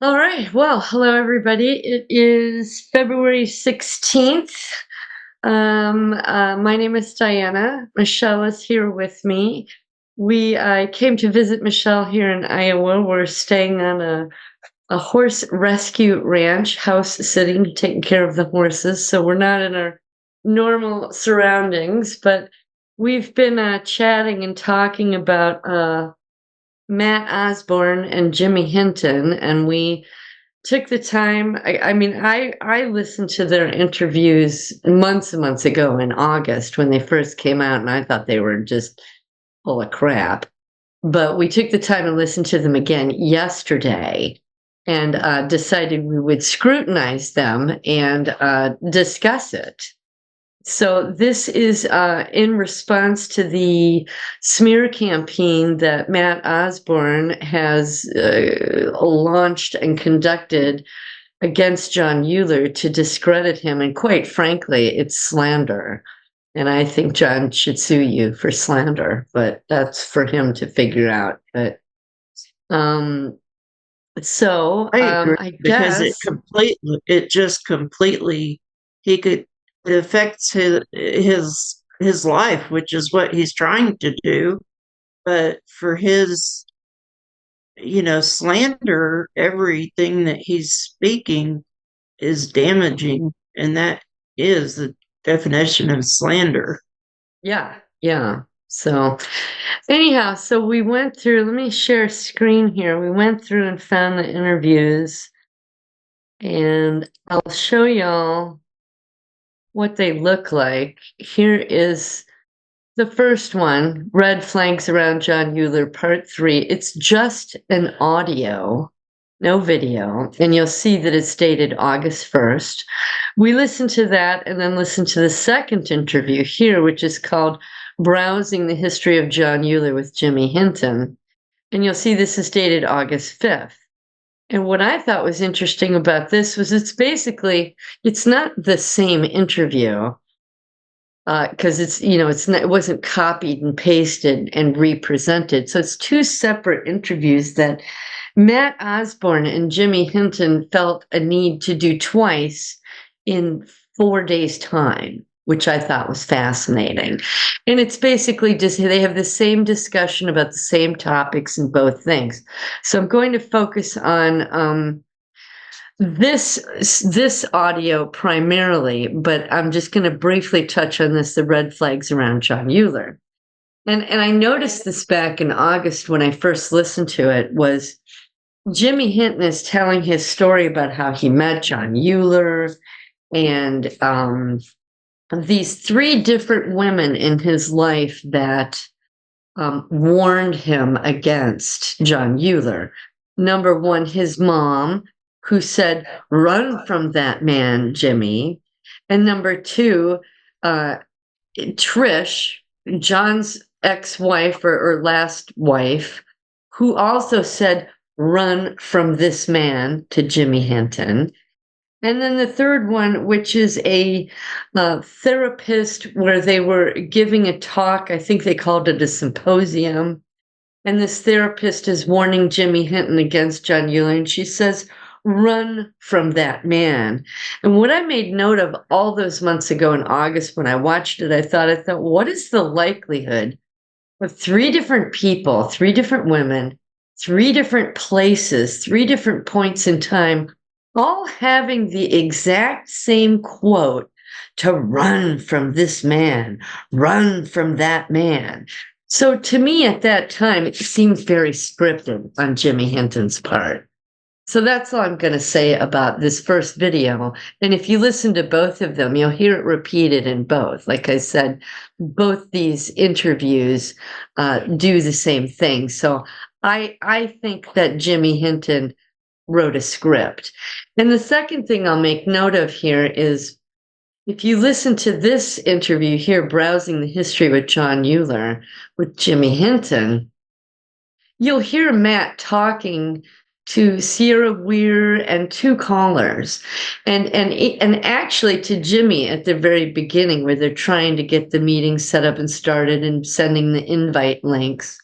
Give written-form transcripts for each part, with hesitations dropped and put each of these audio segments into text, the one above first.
All right. Well, hello, everybody. It is February 16th. My name is Diana. Meschelle is here with me. We came to visit Meschelle here in Iowa. We're staying on a horse rescue ranch, house sitting, taking care of the horses. So we're not in our normal surroundings, but we've been chatting and talking about Matt Osborne and Jimmy Hinton, and we took the time. I listened to their interviews months and months ago in August when they first came out, and I thought they were just full of crap. But we took the time to listen to them again yesterday and decided we would scrutinize them and discuss it. So this is in response to the smear campaign that Matt Osborne has launched and conducted against John Uhler to discredit him. And quite frankly, it's slander. And I think John should sue you for slander, but that's for him to figure out. But um, I agree I because guess, it just completely he could it affects his life, which is what he's trying to do. But for his, slander, everything that he's speaking is damaging, and that is the definition of slander. yeah, yeah. So anyhow, so we went through, let me share screen here. We went through and found the interviews, and I'll show y'all what they look like. Here is the first one, Red Flags Around John Uhler, Part 3. It's just an audio, no video, and you'll see that it's dated August 1st. We listened to that and then listened to the second interview here, which is called Browsing the History of John Uhler with Jimmy Hinton. And you'll see this is dated August 5th. And what I thought was interesting about this was it's not the same interview because it wasn't copied and pasted and represented. So it's two separate interviews that Matt Osborne and Jimmy Hinton felt a need to do twice in 4 days' time, which I thought was fascinating. And it's basically just they have the same discussion about the same topics in both things. So I'm going to focus on this audio primarily, but I'm just going to briefly touch on the red flags around John Uhler. And I noticed this back in August when I first listened to it was Jimmy Hinton is telling his story about how he met John Uhler and these three different women in his life that warned him against John Uhler. Number one, his mom, who said, "Run from that man, Jimmy." And number two, Trish, John's ex-wife or last wife, who also said, "Run from this man" to Jimmy Hinton. And then the third one, which is a therapist where they were giving a talk. I think they called it a symposium. And this therapist is warning Jimmy Hinton against John Uhler. And she says, "Run from that man." And what I made note of all those months ago in August when I watched it, I thought, what is the likelihood of three different people, three different women, three different places, three different points in time, all having the exact same quote to run from this man, run from that man. So to me at that time, it seemed very scripted on Jimmy Hinton's part. So that's all I'm going to say about this first video. And if you listen to both of them, you'll hear it repeated in both. Like I said, both these interviews do the same thing. So I think that Jimmy Hinton wrote a script. And the second thing I'll make note of here is if you listen to this interview here, Browsing the History with John Uhler with Jimmy Hinton, you'll hear Matt talking to Sierra Weir and two callers, and actually to Jimmy at the very beginning, where they're trying to get the meeting set up and started and sending the invite links.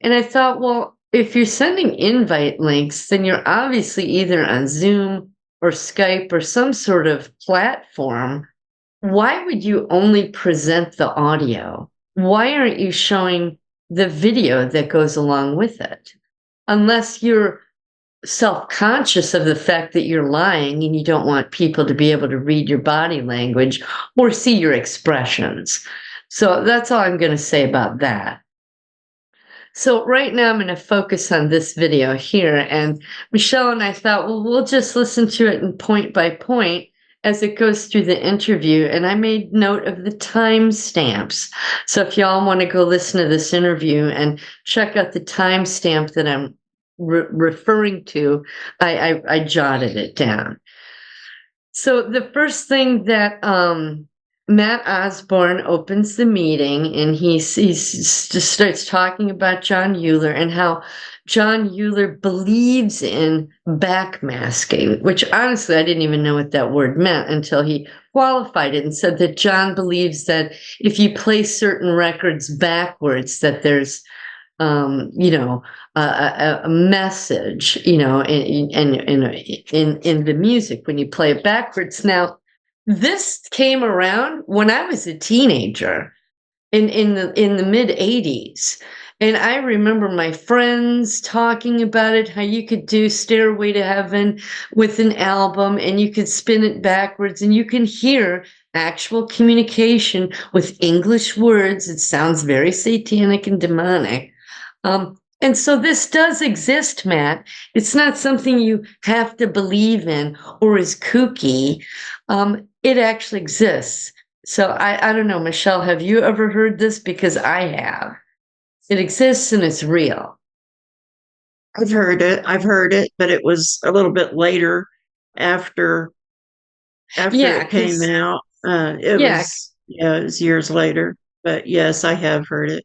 And I thought, well, if you're sending invite links, then you're obviously either on Zoom or Skype or some sort of platform. Why would you only present the audio? Why aren't you showing the video that goes along with it? Unless you're self-conscious of the fact that you're lying and you don't want people to be able to read your body language or see your expressions. So that's all I'm going to say about that. So right now I'm going to focus on this video here, and Meschelle and I thought, well, we'll just listen to it in point by point as it goes through the interview, and I made note of the timestamps. So if y'all want to go listen to this interview and check out the timestamp that I'm referring to, I jotted it down. So the first thing that Matt Osborne opens the meeting, and he just starts talking about John Uhler and how John Uhler believes in backmasking, which honestly I didn't even know what that word meant until he qualified it and said that John believes that if you play certain records backwards, that there's a message, in the music when you play it backwards. Now, this came around when I was a teenager in the mid 80s. And I remember my friends talking about it, how you could do Stairway to Heaven with an album and you could spin it backwards and you can hear actual communication with English words. It sounds very satanic and demonic. And so this does exist, Matt. It's not something you have to believe in or is kooky. It actually exists. So I don't know, Meschelle, have you ever heard this? Because I have. It exists and it's real. I've heard it, but it was a little bit later after Yeah, it came out. It was years later. But yes, I have heard it.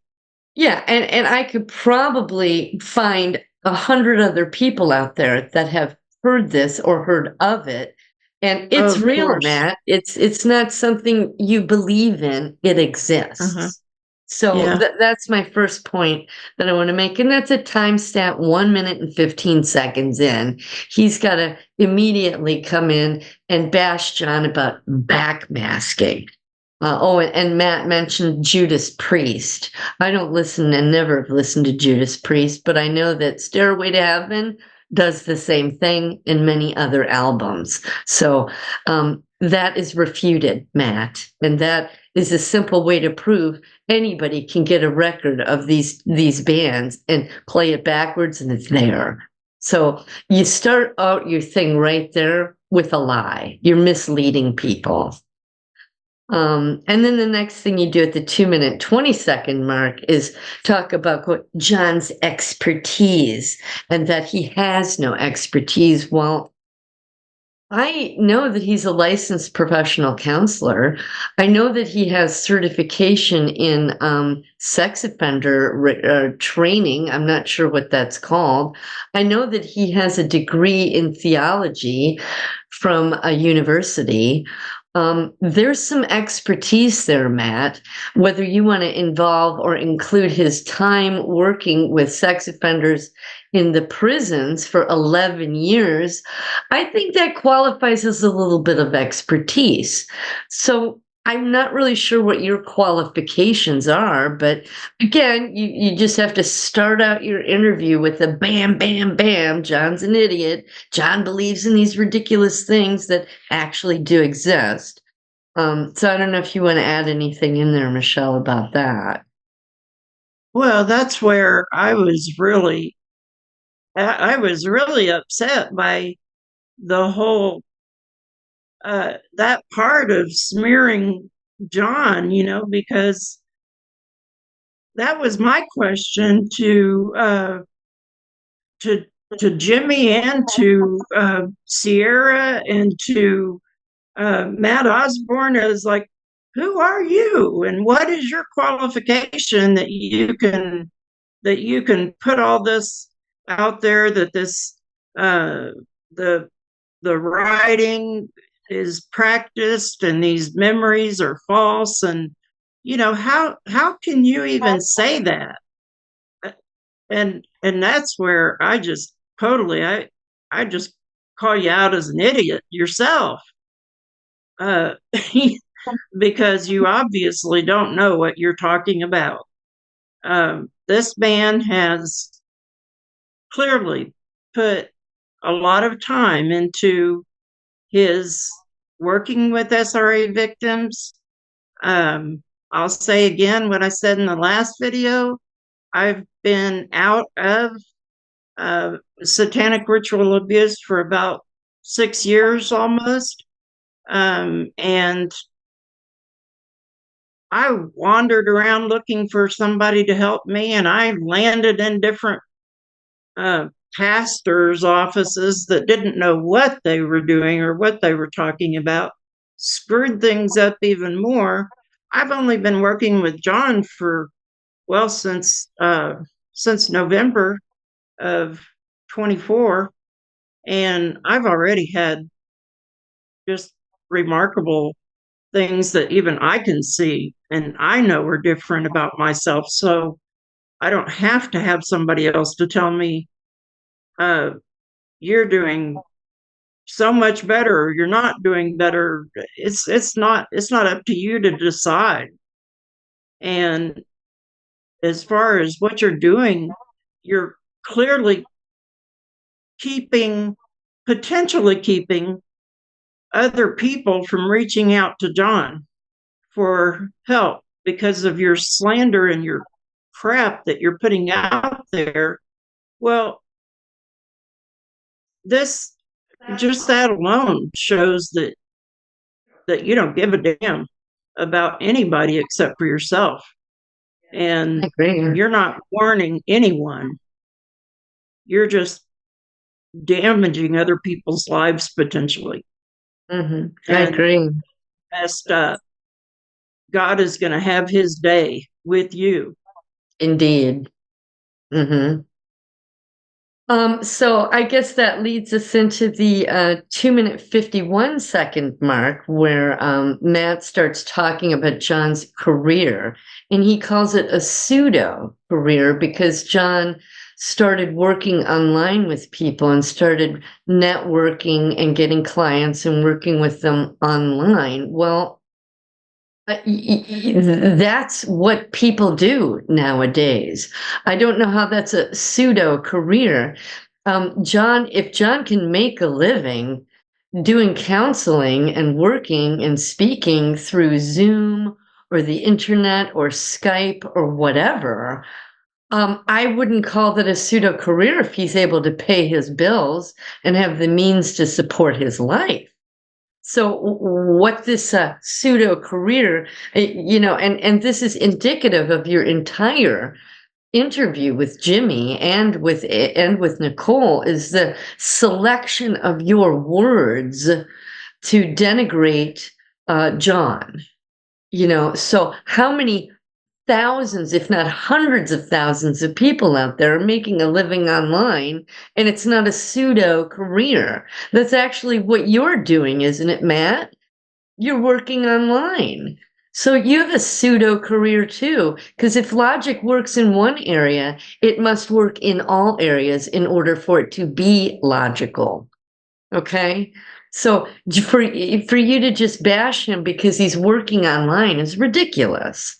Yeah, and I could probably find 100 other people out there that have heard this or heard of it. And it's Of real, course. Matt. It's not something you believe in. It exists. Uh-huh. So Yeah. that's my first point that I want to make. And that's a timestamp 1 minute and 15 seconds in. He's got to immediately come in and bash John about backmasking. And Matt mentioned Judas Priest. I don't listen and never have listened to Judas Priest, but I know that Stairway to Heaven does the same thing in many other albums. So that is refuted, Matt. And that is a simple way to prove anybody can get a record of these bands and play it backwards and it's there. So you start out your thing right there with a lie. You're misleading people. And then the next thing you do at the 2 minute, 20-second mark is talk about John's expertise and that he has no expertise. Well, I know that he's a licensed professional counselor. I know that he has certification in sex offender training. I'm not sure what that's called. I know that he has a degree in theology from a university. There's some expertise there, Matt, whether you want to involve or include his time working with sex offenders in the prisons for 11 years. I think that qualifies as a little bit of expertise. So I'm not really sure what your qualifications are, but again, you just have to start out your interview with a bam, bam, bam. John's an idiot. John believes in these ridiculous things that actually do exist. So I don't know if you want to add anything in there, Meschelle, about that. Well, that's where I was really upset by the whole that part of smearing John, because that was my question to to Jimmy and to Sierra and to Matt Osborne. Is like, who are you and what is your qualification that you can put all this out there, that this the writing is practiced and these memories are false, and how can you even say that? And that's where I just totally I just call you out as an idiot yourself. Uh, because you obviously don't know what you're talking about. This man has clearly put a lot of time into his working with SRA victims. I'll say again what I said in the last video. I've been out of satanic ritual abuse for about 6 years almost. And I wandered around looking for somebody to help me, and I landed in different pastors' offices that didn't know what they were doing or what they were talking about, screwed things up even more. I've only been working with John for, well, since November of 24, and I've already had just remarkable things that even I can see and I know are different about myself. So I don't have to have somebody else to tell me, uh, you're doing so much better or you're not doing better. It's not up to you to decide. And as far as what you're doing, you're clearly keeping potentially keeping other people from reaching out to John for help because of your slander and your crap that you're putting out there. Well, this just that alone shows that you don't give a damn about anybody except for yourself. I And agree. you're not warning anyone. You're just damaging other people's lives potentially. I And agree. messed up. God is going to have his day with you. Indeed. hmm So I guess that leads us into the 2 minute 51 second mark where Matt starts talking about John's career, and he calls it a pseudo career because John started working online with people and started networking and getting clients and working with them online. Well, that's what people do nowadays. I don't know how that's a pseudo career. If John can make a living doing counseling and working and speaking through Zoom or the internet or Skype or whatever, I wouldn't call that a pseudo career if he's able to pay his bills and have the means to support his life. So what this pseudo career, and this is indicative of your entire interview with Jimmy and with Nicole, is the selection of your words to denigrate John. So how many thousands, if not hundreds of thousands of people out there are making a living online, and it's not a pseudo career. That's actually what you're doing, isn't it, Matt? You're working online. So you have a pseudo career too, because if logic works in one area, it must work in all areas in order for it to be logical. Okay? So for you to just bash him because he's working online is ridiculous.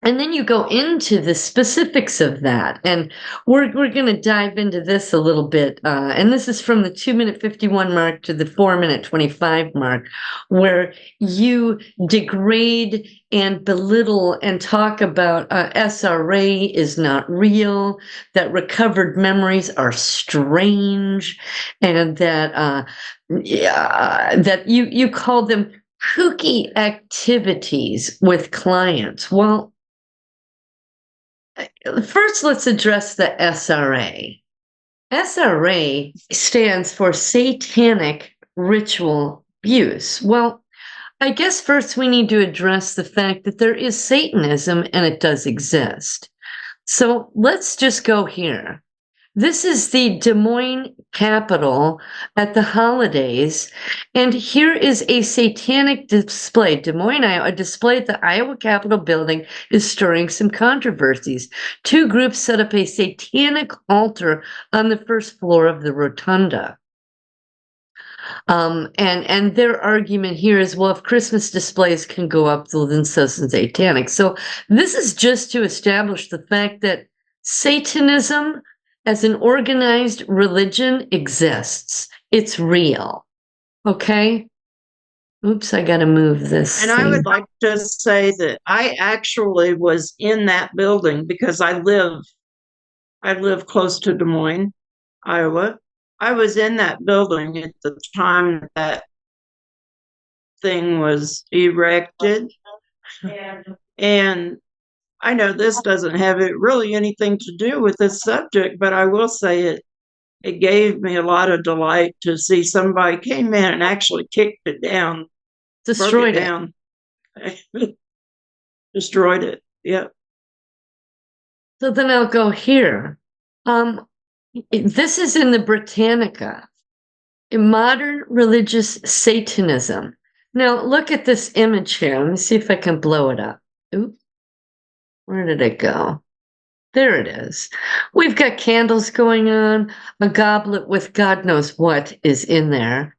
And then you go into the specifics of that. And we're going to dive into this a little bit. And this is from the 2 minute 51 mark to the 4 minute 25 mark, where you degrade and belittle and talk about SRA is not real, that recovered memories are strange, and that that you call them kooky activities with clients. Well, first, let's address the SRA. SRA stands for Satanic Ritual Abuse. Well, I guess first we need to address the fact that there is Satanism and it does exist. So let's just go here. This is the Des Moines Capitol at the holidays. And here is a satanic display. Des Moines, Iowa, a display at the Iowa Capitol building is stirring some controversies. Two groups set up a satanic altar on the first floor of the rotunda. And their argument here is, well, if Christmas displays can go up, then so can satanic. So this is just to establish the fact that Satanism as an organized religion exists. It's real. Okay? Oops, I got to move this. And I would like to say that I actually was in that building because I live close to Des Moines, Iowa. I was in that building at the time that thing was erected. And I know this doesn't have really anything to do with this subject, but I will say it gave me a lot of delight to see somebody came in and actually kicked it down, destroyed broke it down, destroyed it. Yep. So then I'll go here. This is in the Britannica. Modern religious Satanism. Now look at this image here. Let me see if I can blow it up. Oops. Where did it go? There it is. We've got candles going on, a goblet with God knows what is in there,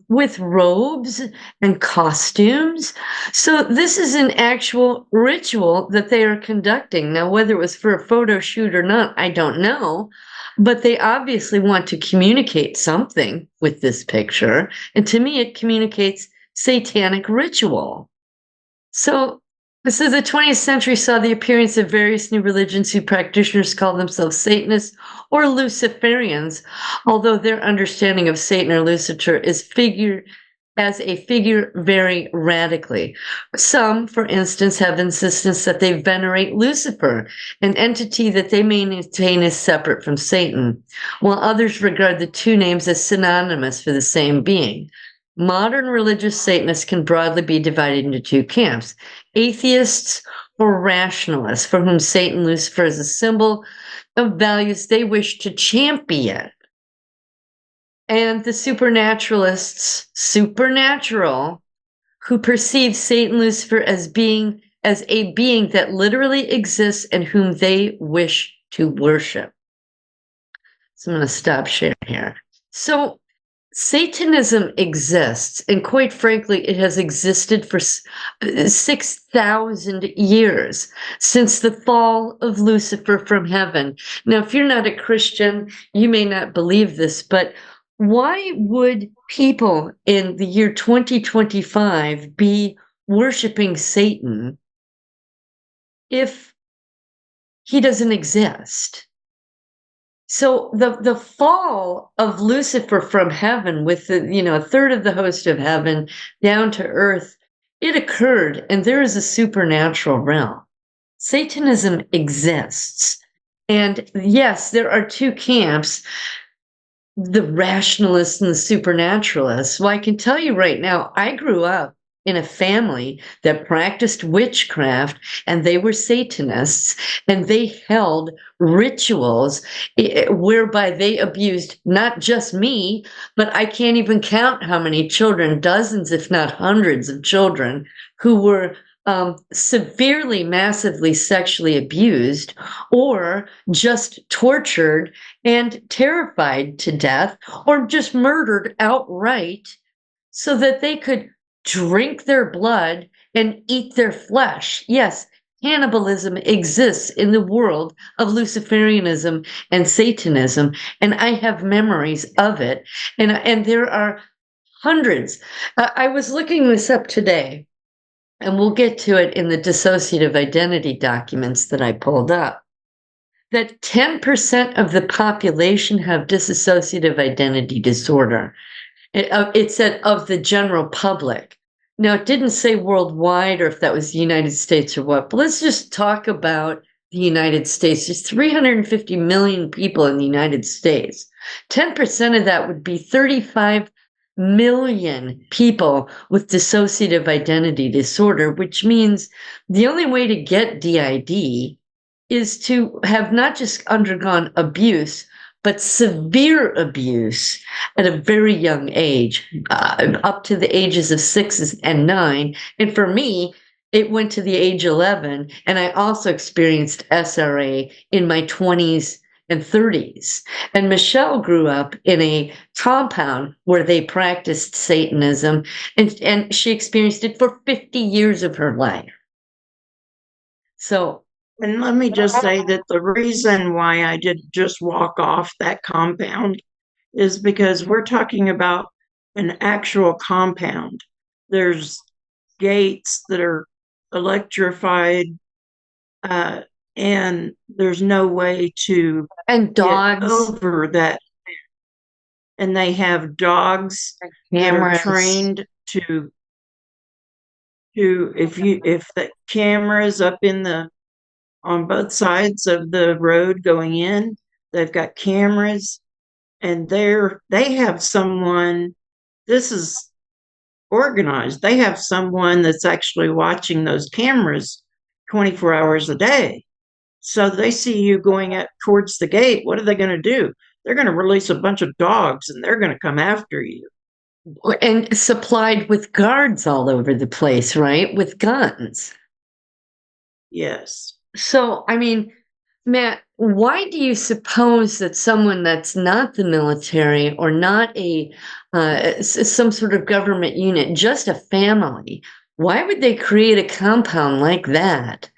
with robes and costumes. So this is an actual ritual that they are conducting. Now, whether it was for a photo shoot or not, I don't know. But they obviously want to communicate something with this picture. And to me, it communicates satanic ritual. So the 20th century saw the appearance of various new religions whose practitioners call themselves Satanists or Luciferians, although their understanding of Satan or Lucifer is figure vary radically. Some, for instance, have insistence that they venerate Lucifer, an entity that they maintain is separate from Satan, while others regard the two names as synonymous for the same being. Modern religious Satanists can broadly be divided into two camps: atheists or rationalists, for whom Satan, Lucifer, is a symbol of values they wish to champion. And the supernaturalists, supernatural, who perceive Satan, Lucifer as a being that literally exists and whom they wish to worship. So I'm going to stop sharing here. So Satanism exists, and quite frankly, it has existed for 6,000 years, since the fall of Lucifer from heaven. Now, if you're not a Christian, you may not believe this, but why would people in the year 2025 be worshiping Satan if he doesn't exist? So the fall of Lucifer from heaven, with a third of the host of heaven down to earth, it occurred, and there is a supernatural realm. Satanism exists. And yes, there are two camps, the rationalists and the supernaturalists. Well, I can tell you right now, I grew up in a family that practiced witchcraft, and they were Satanists, and they held rituals whereby they abused not just me, but I can't even count how many children, dozens, if not hundreds of children, who were severely, massively sexually abused or just tortured and terrified to death or just murdered outright so that they could drink their blood and eat their flesh. Yes, cannibalism exists in the world of Luciferianism and Satanism, and I have memories of it. And there are hundreds. I was looking this up today, and we'll get to it in the dissociative identity documents that I pulled up, that 10% of the population have dissociative identity disorder. It said of the general public. Now, it didn't say worldwide or if that was the United States or what, but let's just talk about the United States. There's 350 million people in the United States. 10% of that would be 35 million people with dissociative identity disorder, which means the only way to get DID is to have not just undergone abuse, but severe abuse at a very young age, up to the ages of 6 and 9. And for me, it went to the age 11. And I also experienced SRA in my 20s and 30s. And Meschelle grew up in a compound where they practiced Satanism, and she experienced it for 50 years of her life. So, And let me just say that the reason why I didn't just walk off that compound is because we're talking about an actual compound. There's gates that are electrified, and there's no way to and get dogs, over that. And they have dogs that are cameras. trained to if the camera's up in the on both sides of the road going in, they've got cameras, and they have someone. This is organized. They have someone that's actually watching those cameras 24 hours a day. So they see you going at towards the gate. What are they going to do? They're going to release a bunch of dogs, and they're going to come after you. And supplied with guards all over the place, right? With guns. Yes. So, I mean, Matt, why do you suppose that someone that's not the military or not some sort of government unit, just a family, why would they create a compound like that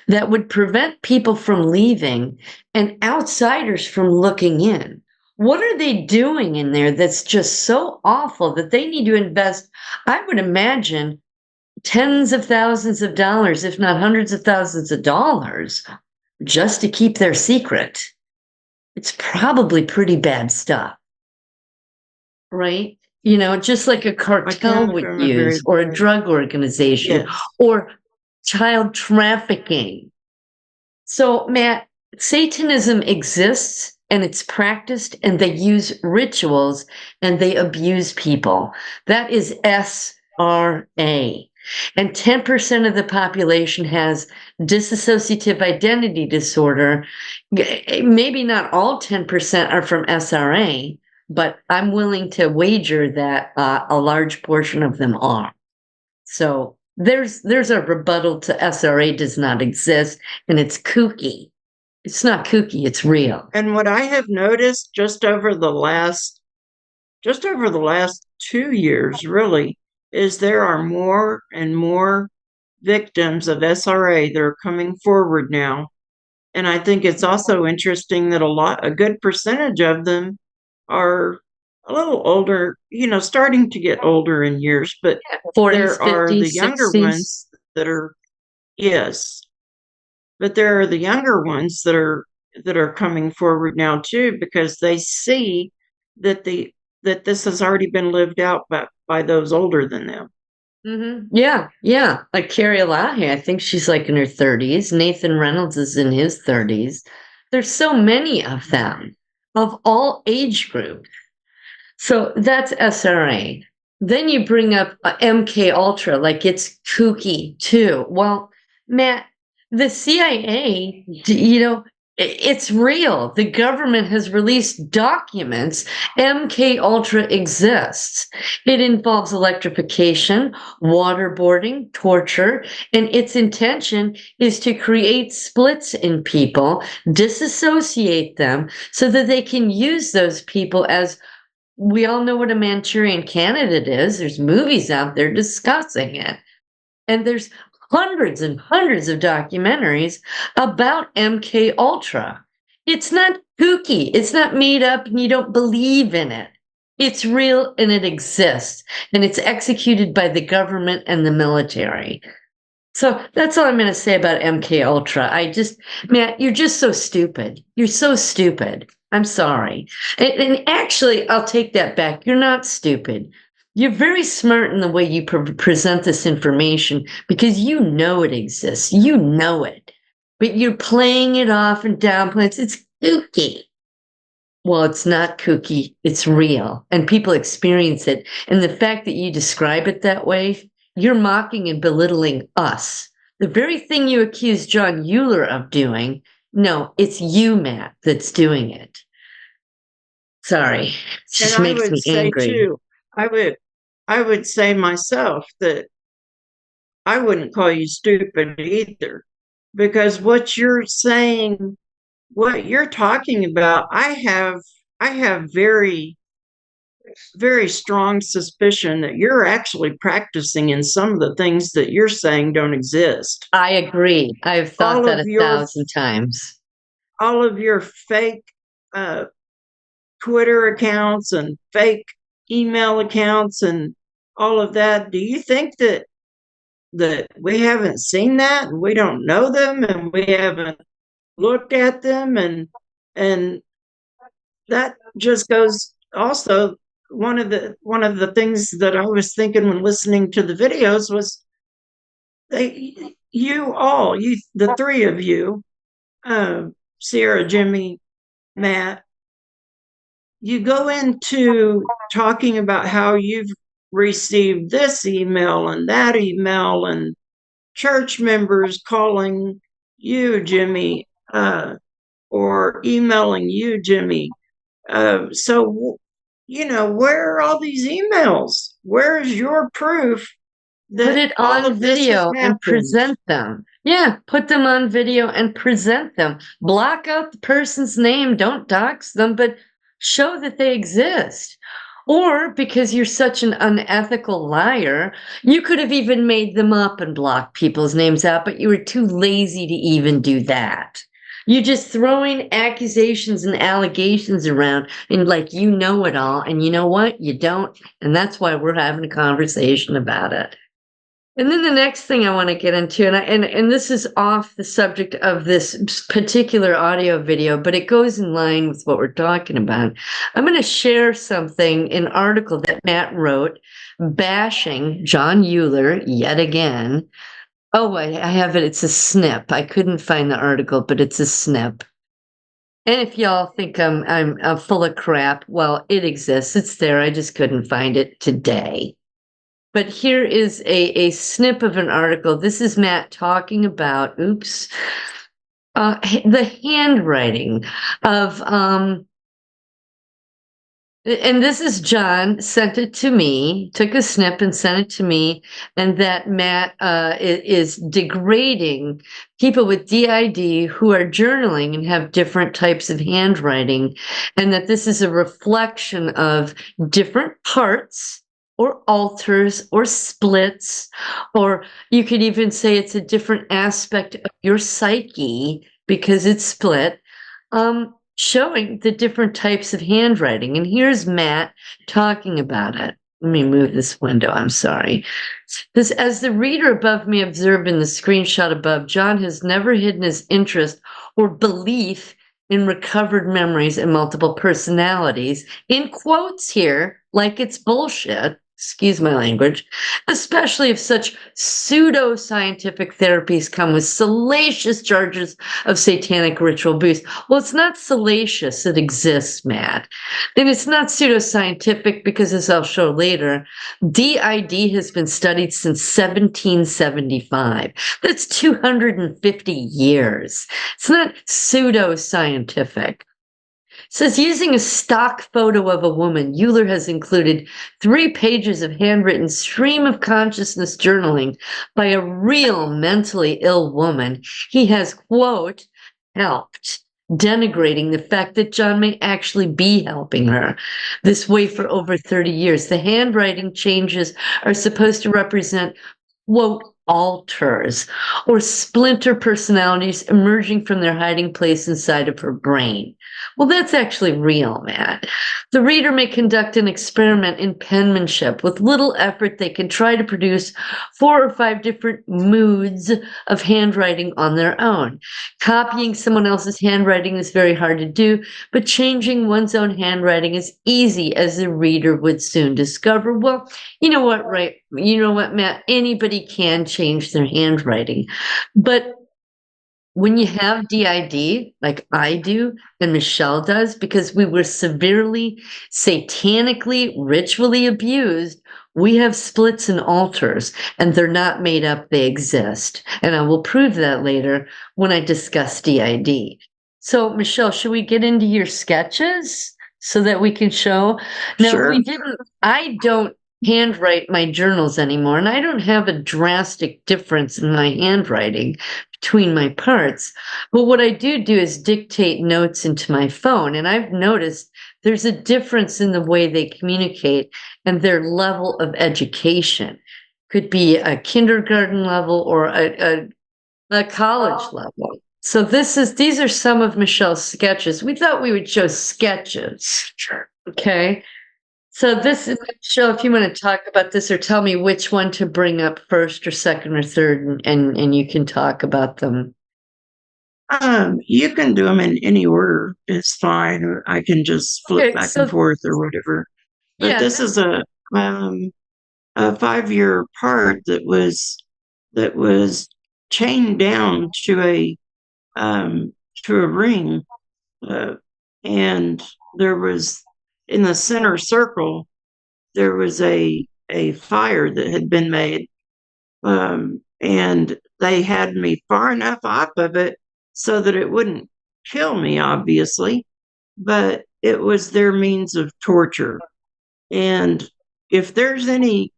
that would prevent people from leaving and outsiders from looking in? What are they doing in there that's just so awful that they need to invest, I would imagine, tens of thousands of dollars, if not hundreds of thousands of dollars, just to keep their secret? It's probably pretty bad stuff, right? You know, just like a cartel would use, or a drug organization, yes, or child trafficking. So, Matt, Satanism exists and it's practiced, and they use rituals and they abuse people. That is SRA. And 10% of the population has dissociative identity disorder. Maybe not all 10% are from SRA, but I'm willing to wager that a large portion of them are. So there's a rebuttal to SRA does not exist, and it's kooky. It's not kooky, it's real. And what I have noticed just over the last 2 years, really, is there are more and more victims of SRA that are coming forward now. And I think it's also interesting that a good percentage of them are a little older, starting to get older in years, but 40s, there are 50s, the younger 60s. ones that are, yes, but there are the younger ones that are coming forward now too, because they see that this has already been lived out by those older than them. Mm-hmm. Yeah. Like Carrie Elahi, I think she's like in her 30s. Nathan Reynolds is in his 30s. There's so many of them, of all age groups. So that's SRA. Then you bring up MK Ultra, like it's kooky too. Well, Matt, the CIA, it's real. The government has released documents. MK Ultra exists. It involves electrification, waterboarding, torture, and its intention is to create splits in people, disassociate them, so that they can use those people as, we all know what a Manchurian candidate is. There's movies out there discussing it. And there's hundreds and hundreds of documentaries about MK Ultra. It's not kooky. It's not made up and you don't believe in it. It's real and it exists. And it's executed by the government and the military. So that's all I'm going to say about MK Ultra. Matt, you're just so stupid. You're so stupid. I'm sorry. And actually, I'll take that back. You're not stupid. You're very smart in the way you present this information because you know it exists. You know it. But you're playing it off and downplaying it. It's kooky. Well, it's not kooky. It's real. And people experience it. And the fact that you describe it that way, you're mocking and belittling us. The very thing you accused John Uhler of doing, No, it's you, Matt, that's doing it. Sorry. It And just I makes would me say angry. too, I would say myself that I wouldn't call you stupid either, because what you're saying, what you're talking about, I have very strong suspicion that you're actually practicing in some of the things that you're saying don't exist. I agree. I've thought All that of your 1,000 times. all of your fake uh, Twitter accounts and fake email accounts and all of that. Do you think that we haven't seen that and we don't know them and we haven't looked at them and that just goes also one of the things that I was thinking when listening to the videos was they you the three of you, uh, Sierra, Jimmy, Matt, you go into talking about how you've received this email and that email and church members calling you, Jimmy, or emailing you, Jimmy. You know, where are all these emails? Where is your proof Put that it all on of this has video and happened? present them. Yeah, put them on video and present them. Block out the person's name. Don't dox them, but show that they exist. Or because you're such an unethical liar, you could have even made them up and blocked people's names out, but you were too lazy to even do that. You're just throwing accusations and allegations around and like you know it all. And you know what? You don't. And that's why we're having a conversation about it. And then the next thing I want to get into, and this is off the subject of this particular audio video, but it goes in line with what we're talking about. I'm going to share something, an article that Matt wrote, bashing John Uhler yet again. Oh, I have it. It's a snip. I couldn't find the article, but it's a snip. And if y'all think I'm full of crap, well, it exists. It's there. I just couldn't find it today. But here is a snip of an article. This is Matt talking about, the handwriting of, and this is John sent it to me, took a snip and sent it to me, and that Matt is degrading people with DID who are journaling and have different types of handwriting, and that this is a reflection of different parts or alters or splits, or you could even say it's a different aspect of your psyche because it's split, showing the different types of handwriting. And here's Matt talking about it. Let me move this window. I'm sorry. This, as the reader above me observed in the screenshot above, John has never hidden his interest or belief in recovered memories and multiple personalities, in quotes here, like it's bullshit, excuse my language, especially if such pseudo-scientific therapies come with salacious charges of satanic ritual abuse. Well, it's not salacious, it exists, Matt. And it's not pseudo-scientific because, as I'll show later, DID has been studied since 1775. That's 250 years. It's not pseudo-scientific. Says using a stock photo of a woman, Uhler has included 3 pages of handwritten stream of consciousness journaling by a real mentally ill woman. He has, quote, helped, denigrating the fact that John may actually be helping her this way for over 30 years. The handwriting changes are supposed to represent, quote, alters or splinter personalities emerging from their hiding place inside of her brain. Well, that's actually real, Matt. The reader may conduct an experiment in penmanship. With little effort, they can try to produce 4 or 5 different moods of handwriting on their own. Copying someone else's handwriting is very hard to do, but changing one's own handwriting is easy, as the reader would soon discover. Well, you know what, right? You know what, Matt? Anybody can change their handwriting. But when you have DID, like I do and Meschelle does, because we were severely, satanically, ritually abused, We have splits and alters, and they're not made up, they exist. And I will prove that later when I discuss DID. So, Meschelle, should we get into your sketches so that we can show? Now, Sure. I don't handwrite my journals anymore, and I don't have a drastic difference in my handwriting between my parts. But what I do is dictate notes into my phone, and I've noticed there's a difference in the way they communicate and their level of education. Could be a kindergarten level or a college level. So these are some of Meschelle's sketches. We thought we would show sketches. Sure. Okay. So this is, Meschelle, if you want to talk about this or tell me which one to bring up first or second or third, and you can talk about them. You can do them in any order. It's fine. Or I can just flip back and forth or whatever. But this is a 5-year part that was chained down to a ring, and there was in the center circle there was a fire that had been made, and they had me far enough off of it so that it wouldn't kill me, obviously, but it was their means of torture. And if there's any,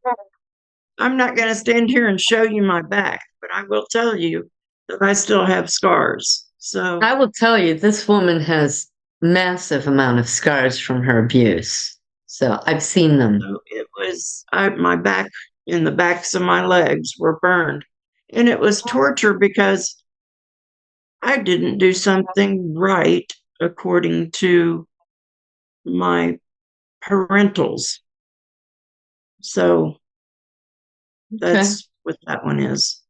I'm not going to stand here and show you my back, but I will tell you that I still have scars. So I will tell you, this woman has massive amount of scars from her abuse. So I've seen them. So it was my back and the backs of my legs were burned, and it was torture because I didn't do something right according to my parentals. So that's what that one is.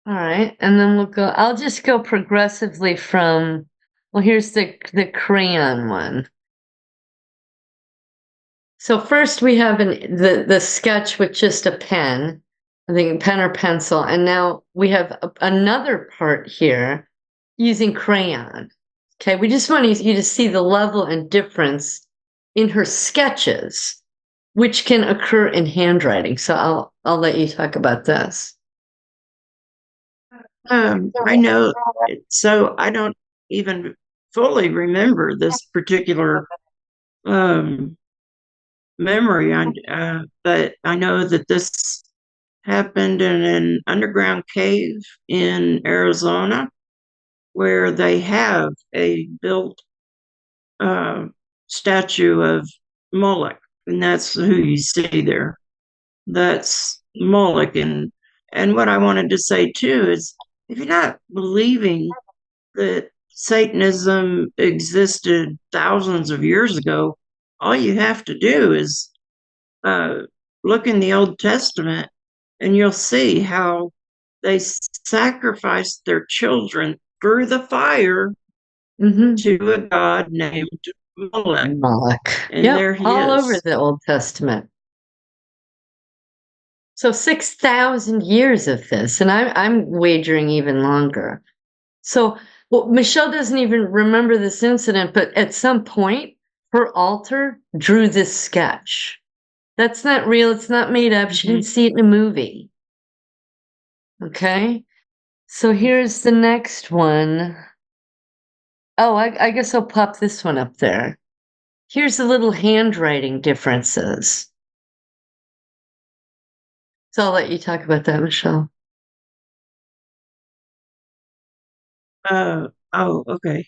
All right. And then I'll just go progressively from, well, here's the crayon one. So first we have the sketch with just a pen, I think pen or pencil. And now we have another part here using crayon. Okay. We just want you to see the level and difference in her sketches, which can occur in handwriting. So I'll let you talk about this. I know, so I don't even fully remember this particular memory, but I know that this happened in an underground cave in Arizona where they have a built statue of Moloch, and that's who you see there. That's Moloch. And what I wanted to say too is if you're not believing that Satanism existed thousands of years ago, all you have to do is look in the Old Testament and you'll see how they sacrificed their children through the fire to a god named Moloch. And there he all is. over the Old Testament. So 6,000 years of this, and I'm wagering even longer. So, well, Meschelle doesn't even remember this incident, but at some point, her alter drew this sketch. That's not real. It's not made up. She didn't see it in a movie. Okay. So here's the next one. Oh, I guess I'll pop this one up there. Here's the little handwriting differences. So I'll let you talk about that, Meschelle. Oh, okay.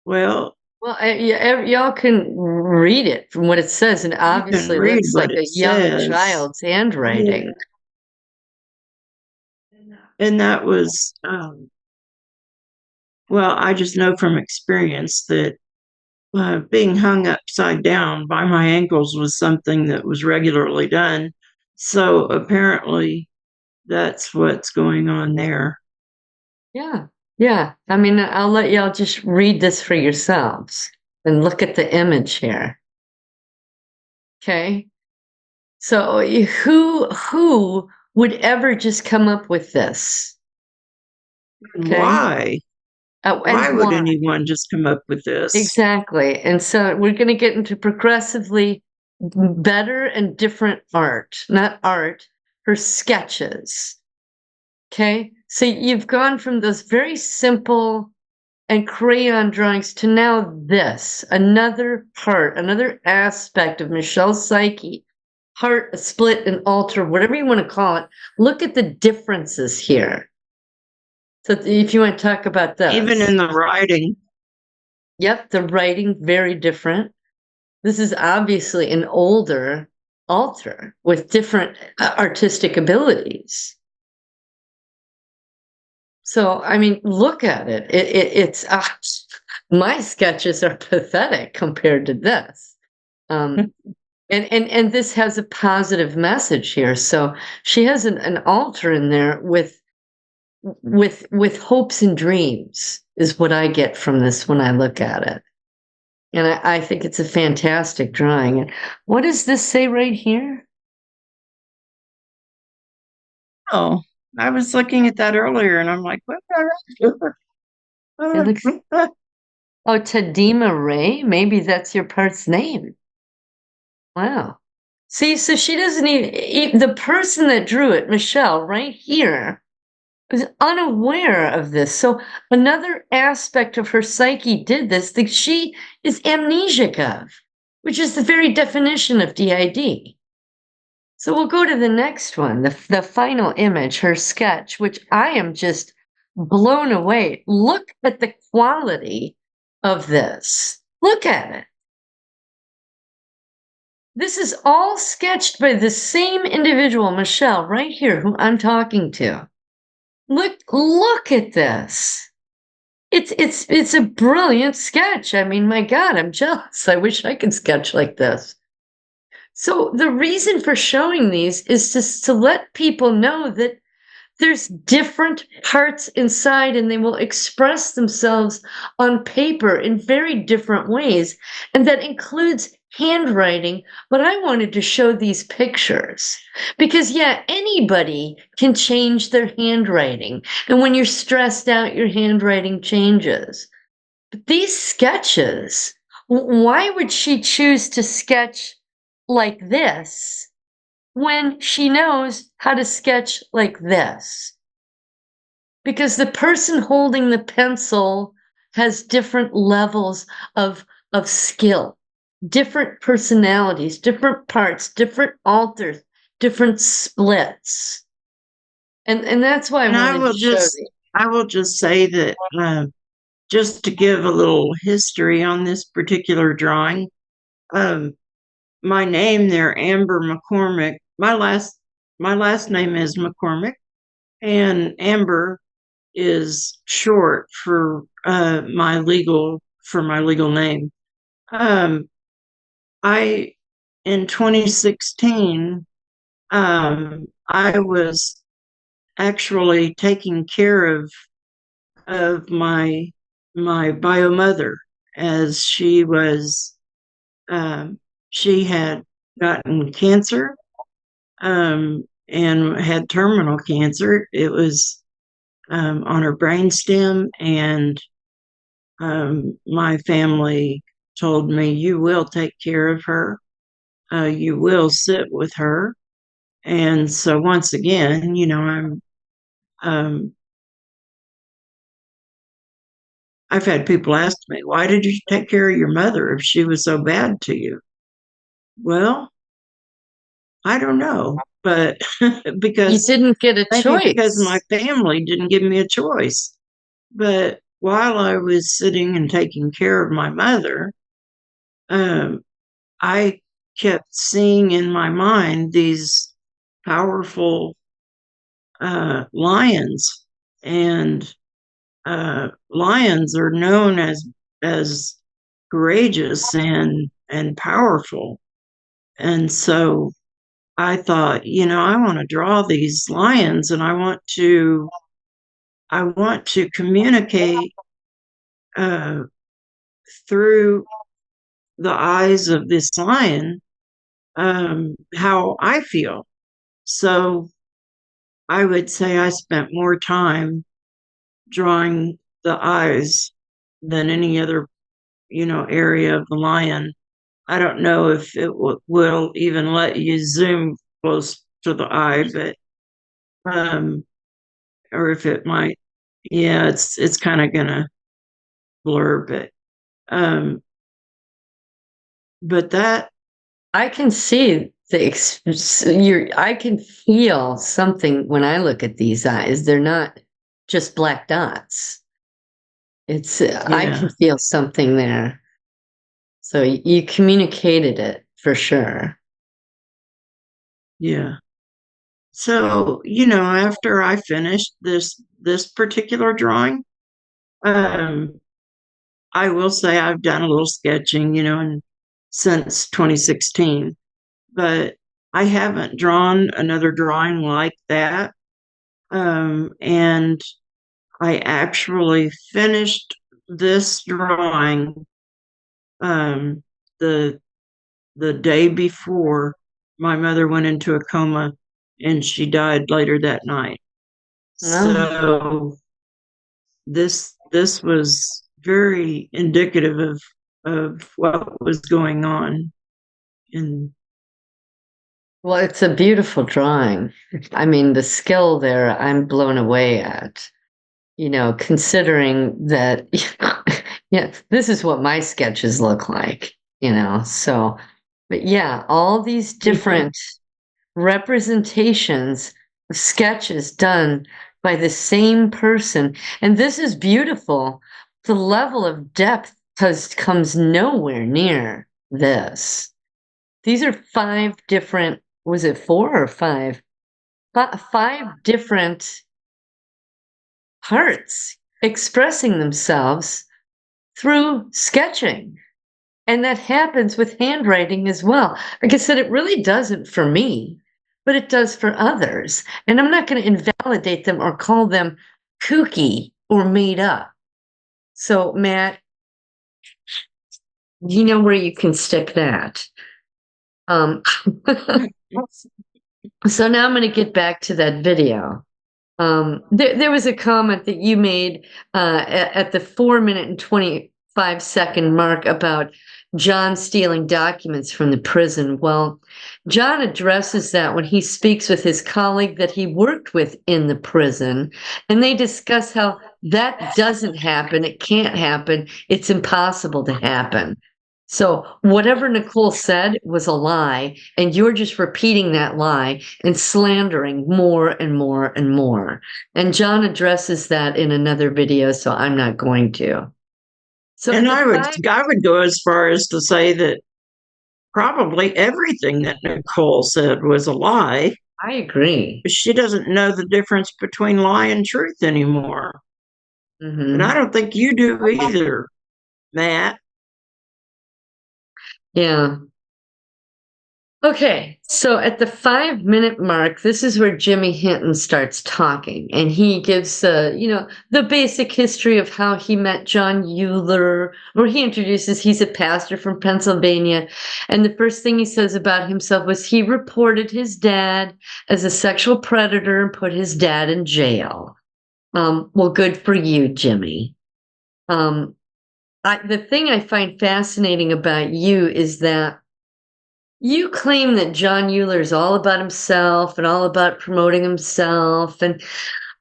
Well, y'all can read it from what it says, and obviously looks like a young child's handwriting. And that was, well, I just know from experience that being hung upside down by my ankles was something that was regularly done. So apparently that's what's going on there. Yeah. Yeah. I mean, I'll let y'all just read this for yourselves and look at the image here. Okay. So who would ever just come up with this? Okay? Why would anyone just come up with this? Exactly. And so we're going to get into progressively better and different art, not art, her sketches. Okay, so you've gone from those very simple and crayon drawings to now this, another part, another aspect of Meschelle's psyche, heart, a split, an alter, whatever you want to call it. Look at the differences here. So if you want to talk about this. Even in the writing. Yep, the writing, very different. This is obviously an older alter with different artistic abilities. So, I mean, look at it. It's my sketches are pathetic compared to this. And this has a positive message here. So she has an altar in there with hopes and dreams is what I get from this when I look at it. And I think it's a fantastic drawing. And what does this say right here? Oh, I was looking at that earlier and I'm like, what? It looks, oh, Tadima Ray? Maybe that's your part's name. Wow. See, so she doesn't even, the person that drew it, Meschelle, right here, was unaware of this. So another aspect of her psyche did this that she is amnesic of, which is the very definition of DID. So we'll go to the next one, the final image, her sketch, which I am just blown away. Look at the quality of this. Look at it. This is all sketched by the same individual, Meschelle, right here, who I'm talking to. Look at this. It's a brilliant sketch. I mean, my God, I'm jealous. I wish I could sketch like this. So the reason for showing these is just to let people know that there's different parts inside and they will express themselves on paper in very different ways. And that includes handwriting, but I wanted to show these pictures because, yeah, anybody can change their handwriting. And when you're stressed out, your handwriting changes. But these sketches, why would she choose to sketch like this when she knows how to sketch like this? Because the person holding the pencil has different levels of skill, different personalities, different parts, different alters, different splits. And that's why I wanted to show you. I will just say that just to give a little history on this particular drawing, my name there, Amber McCormick. My last name is McCormick, and Amber is short for my legal name. I in 2016, I was actually taking care of my bio mother as she was she had gotten cancer and had terminal cancer. It was on her brainstem, and my family told me, "You will take care of her. You will sit with her." And so once again, I've had people ask me, "Why did you take care of your mother if she was so bad to you?" Well, I don't know, but You didn't get a maybe because choice. my family didn't give me a choice. But while I was sitting and taking care of my mother, I kept seeing in my mind these powerful lions, and lions are known as courageous and powerful. And so I thought, I want to draw these lions, and I want to communicate uh, through the eyes of this lion how I feel. So I would say I spent more time drawing the eyes than any other area of the lion. I don't know if it will even let you zoom close to the eye, but um, or if it might. Yeah, it's kind of gonna blur, um, but that I can see I can feel something when I look at these eyes. They're not just black dots. I yeah, can feel something there. So you communicated it for sure. yeah. So, after I finished this particular drawing, um, I will say I've done a little sketching, since 2016, but I haven't drawn another drawing like that. And I actually finished this drawing um, the the day before my mother went into a coma, and she died later that night. No. So this was very indicative of what was going on. And Well, it's a beautiful drawing. I mean, the skill there, I'm blown away at. Considering that, yeah, this is what my sketches look like, so, but yeah, all these different representations of sketches done by the same person. And this is beautiful. The level of depth comes nowhere near this. These are five different, was it four or five? Five different parts expressing themselves through sketching. And that happens with handwriting as well. Like I said, it really doesn't for me, but it does for others. And I'm not going to invalidate them or call them kooky or made up. So, Matt, you know where you can stick that. Um, so now I'm going to get back to that video. There was a comment that you made at the 4 minute and 25-second mark about John stealing documents from the prison. Well, John addresses that when he speaks with his colleague that he worked with in the prison, and they discuss how that doesn't happen. It can't happen. It's impossible to happen. So whatever Nicole said was a lie, and you're just repeating that lie and slandering more and more and more. And John addresses that in another video, so I'm not going to. So and at the I would go as far as to say that probably everything that Nicole said was a lie. I agree. She doesn't know the difference between lie and truth anymore. And I Hmm. don't think you do either, Matt. Yeah. Okay, so at the 5 minute mark, this is where Jimmy Hinton starts talking, and he gives, the basic history of how he met John Uhler, or he introduces he's a pastor from Pennsylvania, and the first thing he says about himself was he reported his dad as a sexual predator and put his dad in jail. Well, good for you, Jimmy. Um, the thing I find fascinating about you is that you claim that John Euler is all about himself and all about promoting himself, and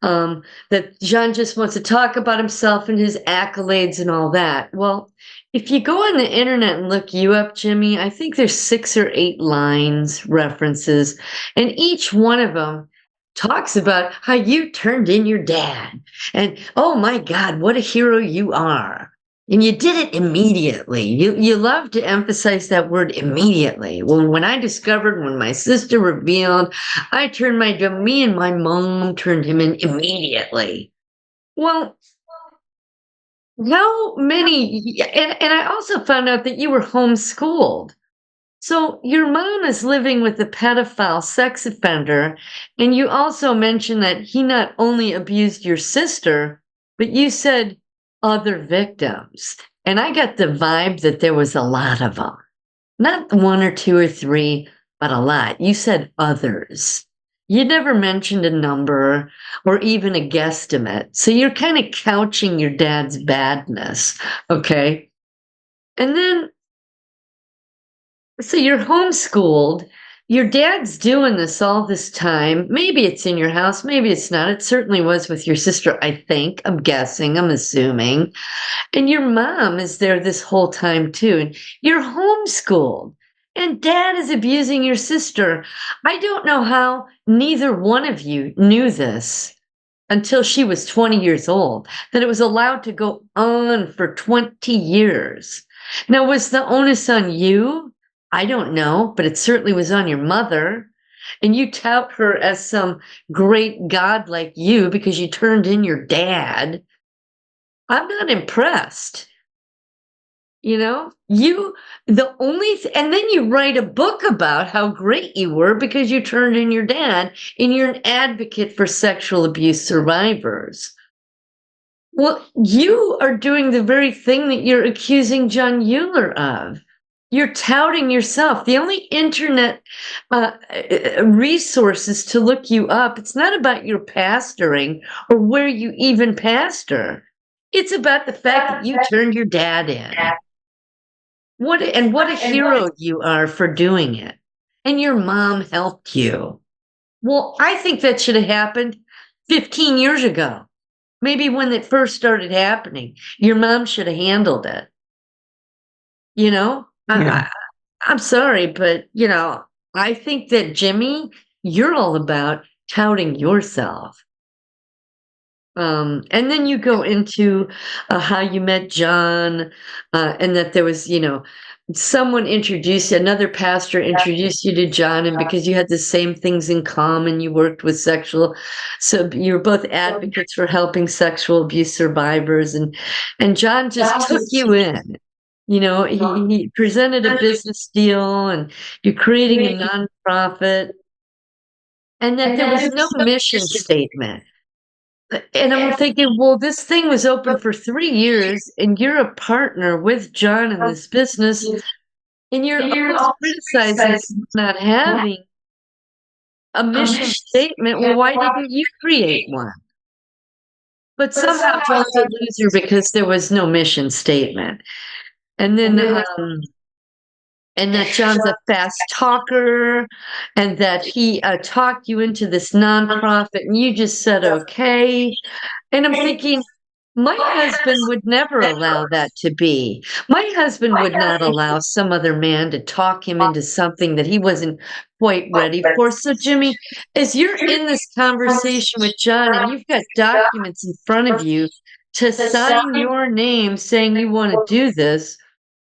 that John just wants to talk about himself and his accolades and all that. Well, if you go on the internet and look you up, Jimmy, I think there's 6 or 8 lines, references, and each one of them talks about how you turned in your dad. And oh my God, what a hero you are. And you did it immediately. You love to emphasize that word immediately. Well, when my sister revealed, me and my mom turned him in immediately. Well, how many, and I also found out that you were homeschooled. So your mom is living with a pedophile sex offender, and you also mentioned that he not only abused your sister, but you said other victims. And I got the vibe that there was a lot of them. Not one or two or three, but a lot. You said others. You never mentioned a number or even a guesstimate. So you're kind of couching your dad's badness, okay? And then So you're homeschooled. Your dad's doing this all this time. Maybe it's in your house, maybe it's not. It certainly was with your sister, I think. I'm guessing, I'm assuming. And your mom is there this whole time too. And you're homeschooled. And dad is abusing your sister. I don't know how neither one of you knew this until she was 20 years old, that it was allowed to go on for 20 years. Now, was the onus on you? I don't know, but it certainly was on your mother. And you tout her as some great god like you because you turned in your dad. I'm not impressed. And then you write a book about how great you were because you turned in your dad, and you're an advocate for sexual abuse survivors. Well, you are doing the very thing that you're accusing John Uhler of. You're touting yourself. The only internet resources to look you up, it's not about your pastoring or where you even pastor. It's about the fact that you turned your dad in. What a hero you are for doing it. And your mom helped you. Well, I think that should have happened 15 years ago. Maybe when it first started happening, your mom should have handled it. Yeah. I'm sorry, but I think that Jimmy, you're all about touting yourself. And then you go into how you met John, and that there was, another pastor introduced you to John, and because you had the same things in common, you worked with so you're both advocates for helping sexual abuse survivors, and John just took you in. He presented a business deal, and you're creating a nonprofit, and that there was no mission statement. And I'm thinking, well, this thing was open for 3 years, and you're a partner with John in this business, and you're always criticizing us for not having a mission statement. Well, why didn't you create one? But somehow John's a loser because there was no mission statement. And then, and that John's a fast talker, and that he talked you into this nonprofit, and you just said, okay. And I'm thinking, my husband would never allow that to be. My husband would not allow some other man to talk him into something that he wasn't quite ready for. So, Jimmy, as you're in this conversation with John and you've got documents in front of you to sign your name saying you want to do this,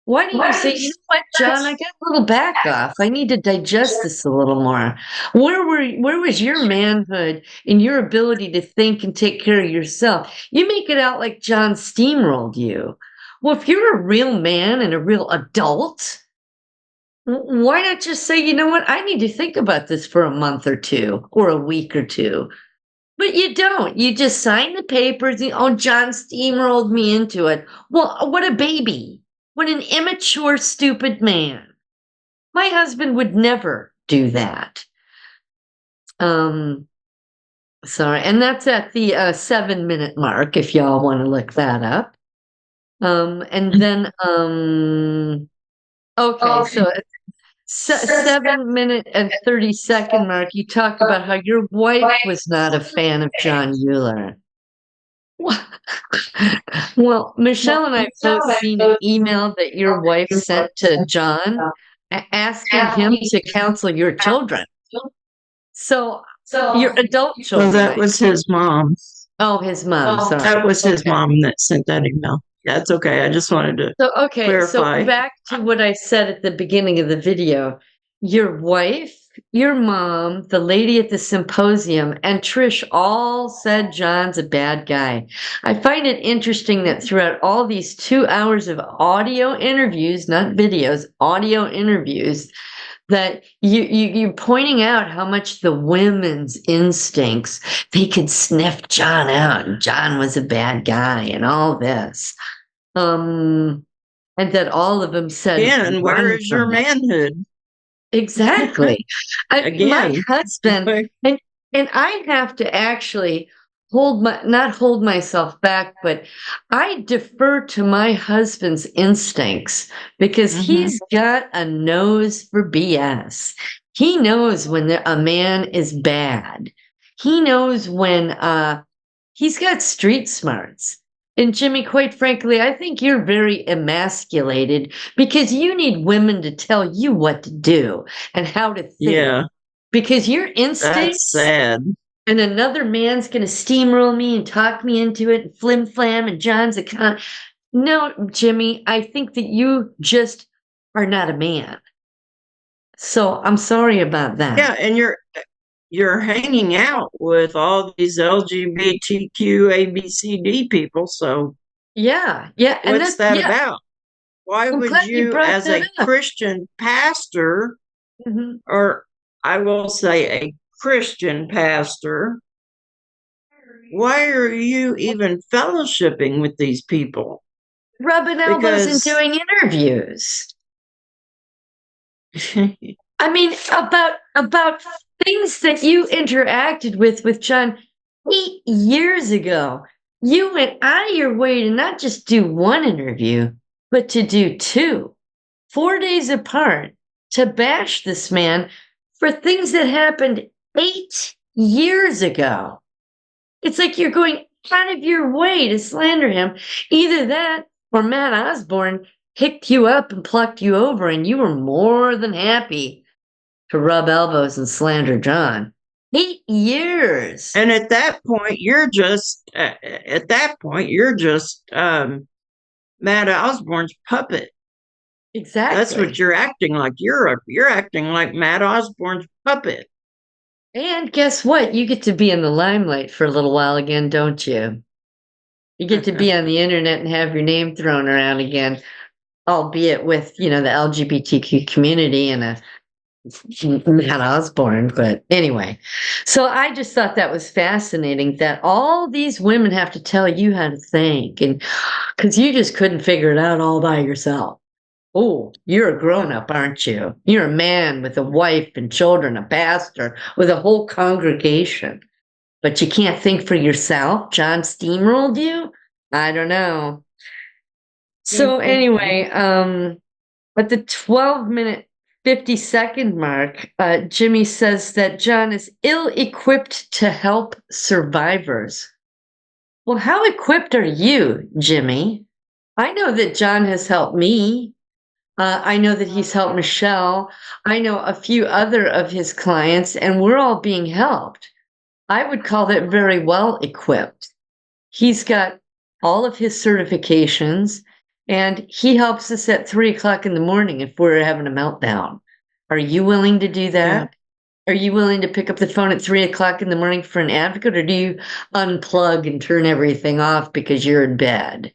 why don't you say, you know what, John, I got a little back off. I need to digest this a little more. Where was your manhood and your ability to think and take care of yourself? You make it out like John steamrolled you. Well, if you're a real man and a real adult, why not just say, you know what, I need to think about this for a month or two or a week or two. But you don't. You just sign the papers. Oh, John steamrolled me into it. Well, what a baby. What an immature, stupid man. My husband would never do that. Sorry. And that's at the 7-minute mark, if y'all want to look that up. And then, okay, so at 7-minute and 30-second mark, you talk about how your wife was not a fan of John Uhler. Well, Meschelle and I have both seen an email that your wife sent to John asking him to counsel your children. So your adult children. Well, that was his mom. Oh, his mom. Sorry. That was his mom that sent that email. That's okay. I just wanted to clarify. So back to what I said at the beginning of the video. Your wife, your mom, the lady at the symposium, and Trish all said John's a bad guy. I find it interesting that throughout all these 2 hours of audio interviews, not videos, audio interviews, that you're pointing out how much the women's instincts, they could sniff John out, and John was a bad guy, and all this. And that all of them said, and where is your manhood? Exactly. My husband, and I have to actually not hold myself back, but I defer to my husband's instincts because he's got a nose for BS. He knows when a man is bad. He knows when he's got street smarts. And Jimmy, quite frankly, I think you're very emasculated because you need women to tell you what to do and how to think. Yeah. Because your That's instincts sad. and another man's going to steamroll me and talk me into it and flim flam and John's a con. No, Jimmy, I think that you just are not a man. So I'm sorry about that. Yeah, and you're hanging out with all these LGBTQ ABCD people, so Yeah, and what's that yeah. about? Why I'm would glad you you, brought as that a up. Christian pastor, Mm-hmm. or I will say a Christian pastor, why are you even fellowshipping with these people? Rubbing elbows and Because doing interviews. I mean, about things that you interacted with John 8 years ago. You went out of your way to not just do one interview, but to do two, 4 days apart, to bash this man for things that happened 8 years ago. It's like you're going out of your way to slander him. Either that or Matt Osborne picked you up and plucked you over, and you were more than happy to rub elbows and slander John. 8 years. and at that point you're just Matt Osborne's puppet. That's Exactly. what you're acting like. You're acting like Matt Osborne's puppet. And guess what? You get to be in the limelight for a little while again, don't you? You get to be on the internet and have your name thrown around again, albeit with, the LGBTQ community and a Matt Osborne. But anyway, so I just thought that was fascinating that all these women have to tell you how to think, and because you just couldn't figure it out all by yourself. Oh, you're a grown up, aren't you? You're a man with a wife and children, a pastor with a whole congregation. But you can't think for yourself? John steamrolled you? I don't know. So anyway, at the 12-minute 50-second mark, Jimmy says that John is ill-equipped to help survivors. Well, how equipped are you, Jimmy? I know that John has helped me. I know that he's helped Meschelle. I know a few other of his clients, and we're all being helped. I would call that very well equipped. He's got all of his certifications, and he helps us at 3 o'clock in the morning if we're having a meltdown. Are you willing to do that? Are you willing to pick up the phone at 3 o'clock in the morning for an advocate, or do you unplug and turn everything off because you're in bed?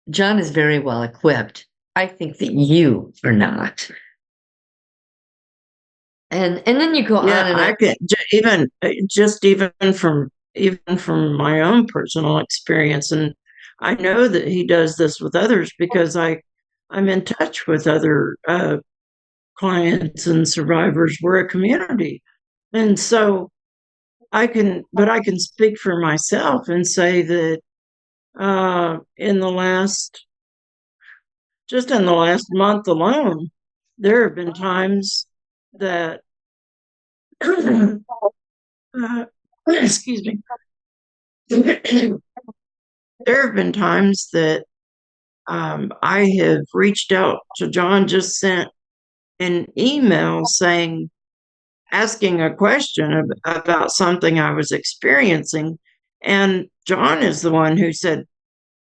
John is very well equipped. I think that you are not. And then you go on and I on. can even from my own personal experience, and I know that he does this with others because I'm in touch with other clients and survivors. We're a community, and so I can speak for myself and say that in the last just in the last month alone, there have been times that excuse me. There have been times that I have reached out to John, just sent an email asking a question about something I was experiencing. And John is the one who said,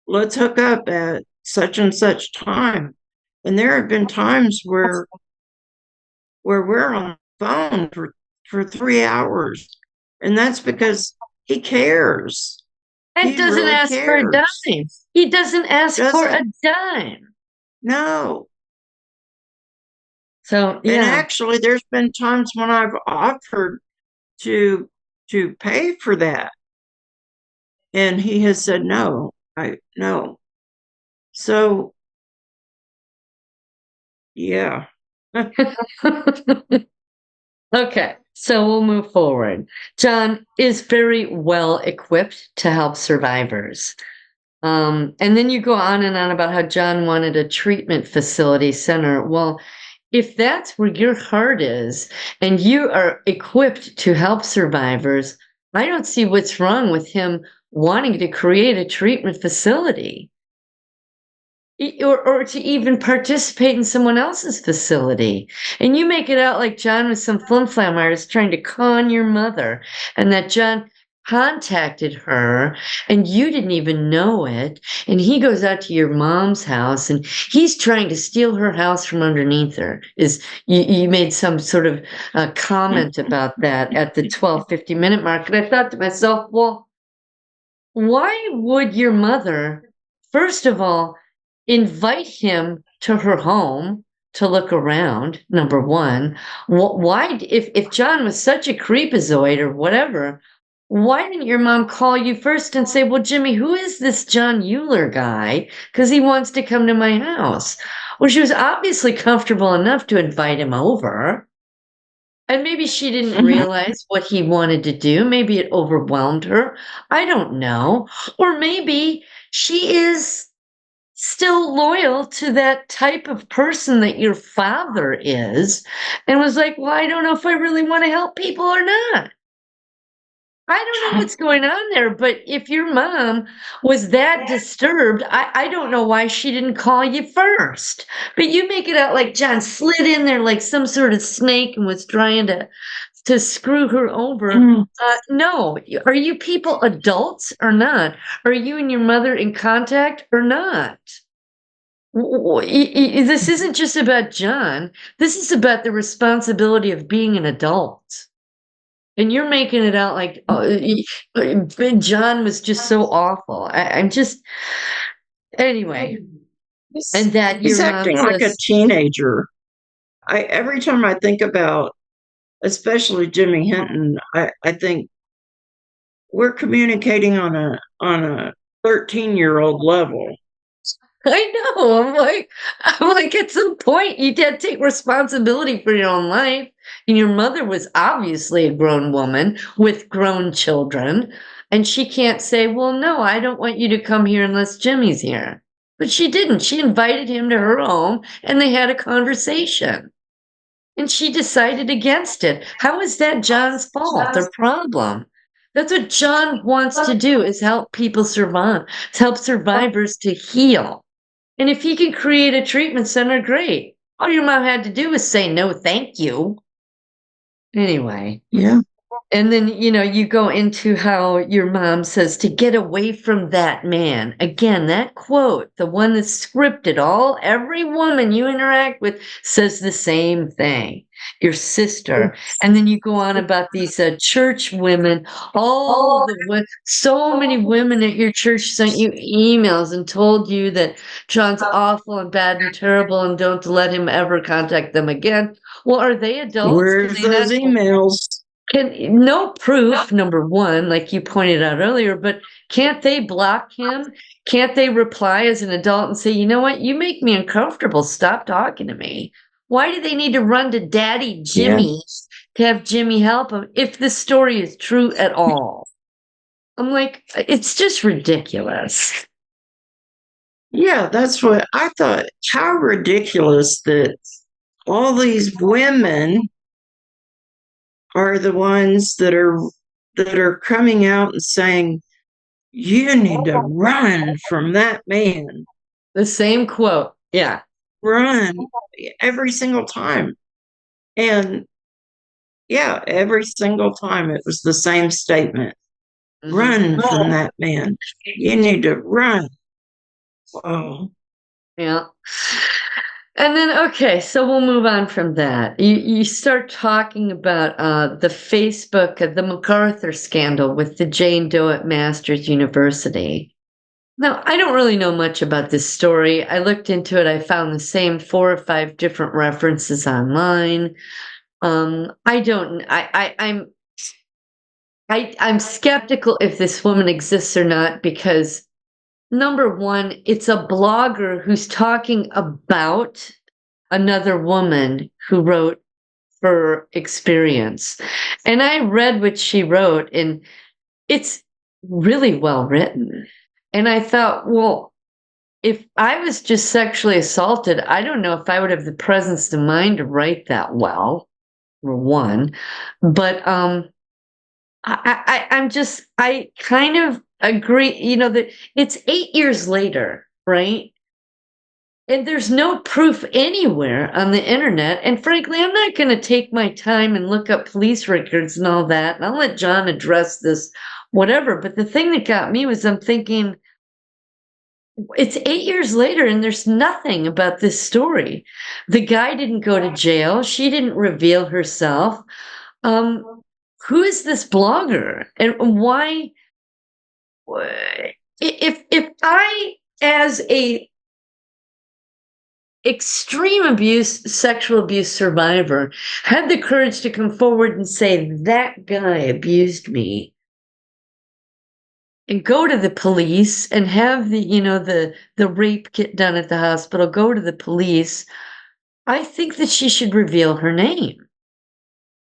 let's hook up at such and such time. And there have been times where we're on the phone for 3 hours. And that's because he cares. And He doesn't really ask for a cares. dime. He doesn't ask for a Doesn't dime. No. So And yeah. actually there's been times when I've offered to pay for that. And he has said no. I no. So yeah. Okay. So we'll move forward. John is very well equipped to help survivors. And then you go on and on about how John wanted a treatment facility center. Well, if that's where your heart is and you are equipped to help survivors, I don't see what's wrong with him wanting to create a treatment facility or to even participate in someone else's facility. And you make it out like John was some flim-flam artist trying to con your mother, and that John contacted her and you didn't even know it. And he goes out to your mom's house and he's trying to steal her house from underneath her. You made some sort of comment about that at the 12:50 mark. And I thought to myself, well, why would your mother, first of all, invite him to her home to look around? Number one, why, if John was such a creepazoid or whatever, why didn't your mom call you first and say, well, Jimmy, who is this John Uhler guy? Because he wants to come to my house. Well, she was obviously comfortable enough to invite him over. And maybe she didn't realize what he wanted to do. Maybe it overwhelmed her. I don't know. Or maybe she is still loyal to that type of person that your father is and was like, well, I don't know if I really want to help people or not. I don't know what's going on there, but if your mom was that disturbed, I don't know why she didn't call you first. But you make it out like John slid in there like some sort of snake and was trying to screw her over. No. Are you people adults or not? Are you and your mother in contact or not? This isn't just about John. This is about the responsibility of being an adult. And you're making it out like John was just so awful. I'm just, anyway. And that he's acting like a teenager. Every time I think about, especially Jimmy Hinton, I think we're communicating on a 13-year-old level. I know. I'm like, at some point, you did take responsibility for your own life. And your mother was obviously a grown woman with grown children. And she can't say, well, no, I don't want you to come here unless Jimmy's here. But she didn't. She invited him to her home and they had a conversation. And she decided against it. How is that John's fault or problem? That's what John wants to do, is help people survive, to help survivors to heal. And if he can create a treatment center, great. All your mom had to do was say, no, thank you. Anyway. Yeah. And then, you go into how your mom says to get away from that man. Again, that quote, the one that's scripted, every woman you interact with says the same thing. Your sister. And then you go on about these church women. So many women at your church sent you emails and told you that John's awful and bad and terrible and don't let him ever contact them again. Well, are they adults? Where's those emails? No proof, number one, like you pointed out earlier, but can't they block him? Can't they reply as an adult and say, you know what, you make me uncomfortable, stop talking to me? Why do they need to run to Daddy Jimmy to have Jimmy help them if this story is true at all? I'm like, it's just ridiculous. Yeah, that's what I thought. How ridiculous that all these women are the ones that are coming out and saying, you need to run from that man. The same quote. Yeah. Run every single time. And yeah, every single time it was the same statement. Run from that man. You need to run. Oh. Yeah. And then, okay, so we'll move on from that. You start talking about the Facebook, the MacArthur scandal with the Jane Doe at Masters University. Now, I don't really know much about this story. I looked into it. I found the same 4 or 5 different references online. I'm skeptical if this woman exists or not because, number one, it's a blogger who's talking about another woman who wrote her experience. And I read what she wrote, and it's really well written. And I thought, well, if I was just sexually assaulted, I don't know if I would have the presence of mind to write that well, for one. But I kind of agree, that it's 8 years later, right? And there's no proof anywhere on the internet. And frankly, I'm not going to take my time and look up police records and all that. And I'll let John address this, whatever. But the thing that got me was I'm thinking, it's 8 years later and there's nothing about this story. The guy didn't go to jail. She didn't reveal herself. Who is this blogger, and why? If I, as a extreme abuse, sexual abuse survivor, had the courage to come forward and say that guy abused me, and go to the police and have the rape kit done at the hospital, go to the police, I think that she should reveal her name.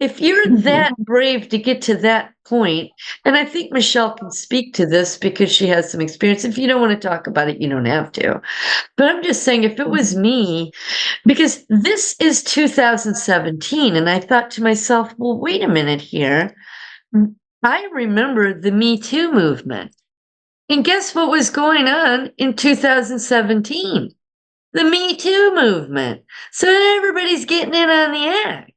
If you're that brave to get to that point, and I think Meschelle can speak to this because she has some experience. If you don't want to talk about it, you don't have to. But I'm just saying, if it was me, because this is 2017, and I thought to myself, well, wait a minute here. I remember the Me Too movement. And guess what was going on in 2017? The Me Too movement. So everybody's getting in on the act.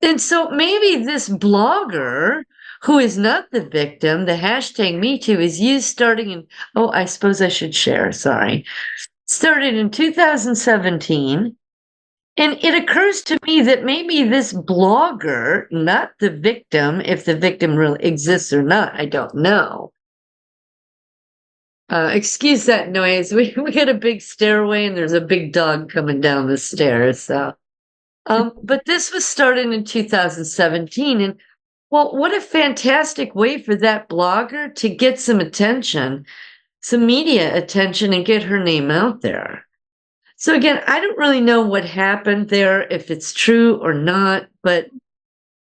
And so maybe this blogger, who is not the victim, the hashtag #MeToo is used starting in, I suppose I should share, sorry. Started in 2017. And it occurs to me that maybe this blogger, not the victim, if the victim really exists or not, I don't know. Excuse that noise. We got a big stairway and there's a big dog coming down the stairs, so. But this was started in 2017, and well, what a fantastic way for that blogger to get some attention, some media attention, and get her name out there. So again, I don't really know what happened there, if it's true or not, but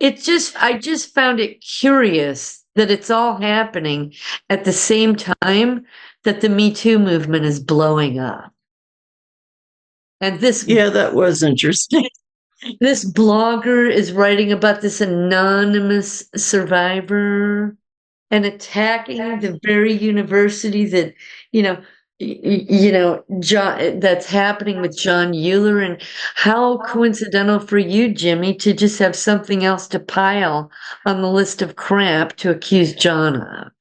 I just found it curious that it's all happening at the same time that the Me Too movement is blowing up. And that was interesting. This blogger is writing about this anonymous survivor and attacking the very university that, John, that's happening with John Uhler. And how coincidental for you, Jimmy, to just have something else to pile on the list of crap to accuse John of.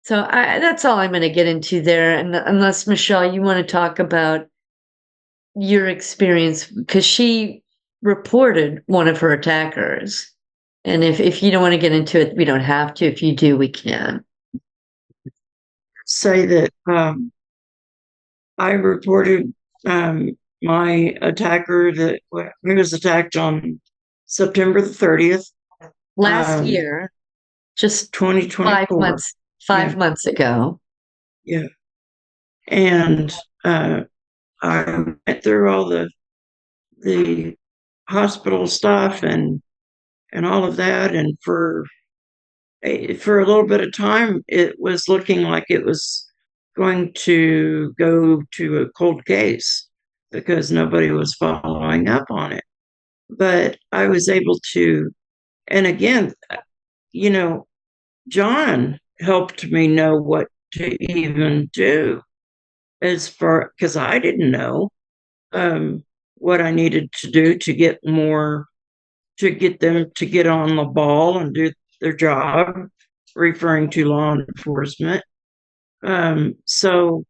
So that's all I'm going to get into there. And unless, Meschelle, you want to talk about your experience, because she reported one of her attackers. And if you don't want to get into it, we don't have to. If you do, we can. Say that I reported my attacker that he was attacked on September the 30th. Last year, just 2024. 5 months ago. Yeah. And I went through all the hospital stuff and all of that, and for a little bit of time it was looking like it was going to go to a cold case because nobody was following up on it. But I was able to, and again, John helped me know what to even do, as far, because I didn't know what I needed to do to get more, to get them to get on the ball and do their job, referring to law enforcement. So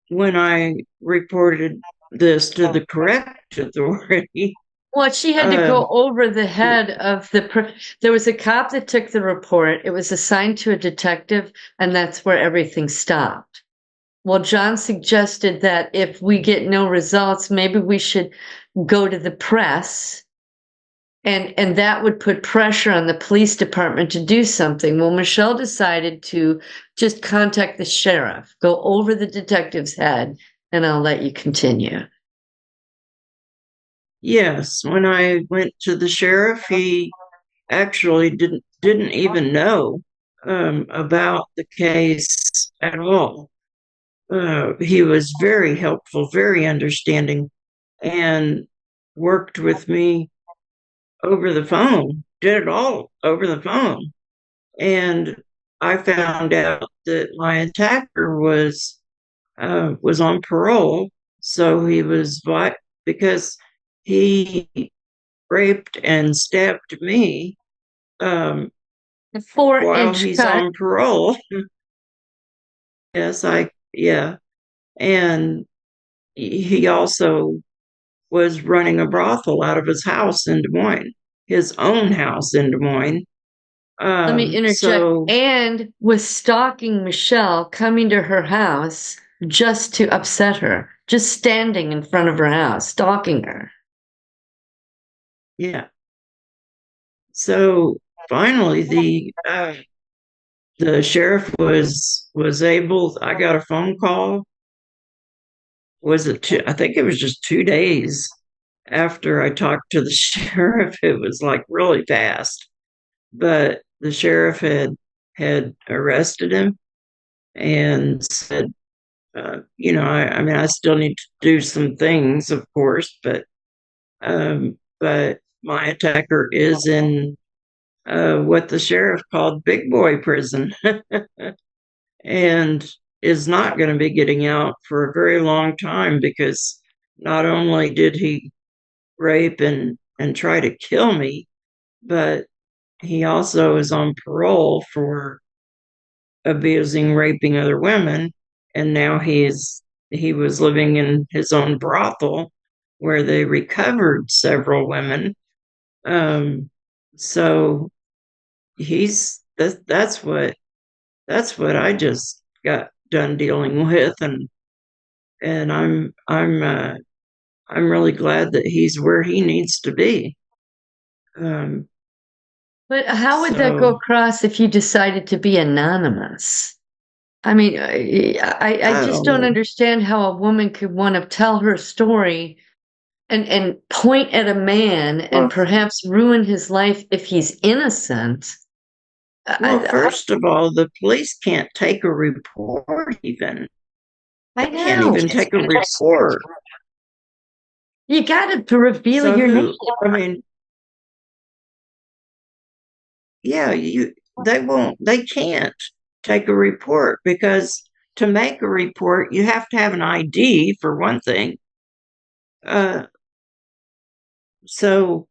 when I reported this to the correct authority, well, she had to go over the head of there was a cop that took the report. It was assigned to a detective, and that's where everything stopped. Well, John suggested that if we get no results, maybe we should go to the press, and that would put pressure on the police department to do something. Well, Meschelle decided to just contact the sheriff, go over the detective's head, and I'll let you continue. Yes, when I went to the sheriff, he actually didn't even know about the case at all. He was very helpful, very understanding, and worked with me over the phone. Did it all over the phone, and I found out that my attacker was on parole, so he was because he raped and stabbed me A 4 while inch he's cut. on parole. Yes, yeah. And he also was running a brothel out of his house in Des Moines, his own house in Des Moines. Let me interject. So, And was stalking Meschelle, coming to her house just to upset her, just standing in front of her house, stalking her. yeah. So finally, the sheriff was able. I got a phone call. Was it two? I think it was just 2 days after I talked to the sheriff. It was like really fast, but the sheriff had arrested him and said, I mean, I still need to do some things, of course, but my attacker is in what the sheriff called big boy prison and is not going to be getting out for a very long time because not only did he rape and try to kill me, but he also is on parole for abusing, raping other women, and now he was living in his own brothel where they recovered several women. Um, so that's what I just got done dealing with, and I'm really glad that he's where he needs to be. Um, But how would that go so across if you decided to be anonymous? I mean, I just don't oh understand how a woman could want to tell her story and point at a man and well, perhaps ruin his life if he's innocent. well, I, first of all, the police can't take a report even. I They can't know. even take a report. You got to reveal So your name. I mean, yeah, they can't take a report because to make a report, you have to have an ID for one thing. Uh, so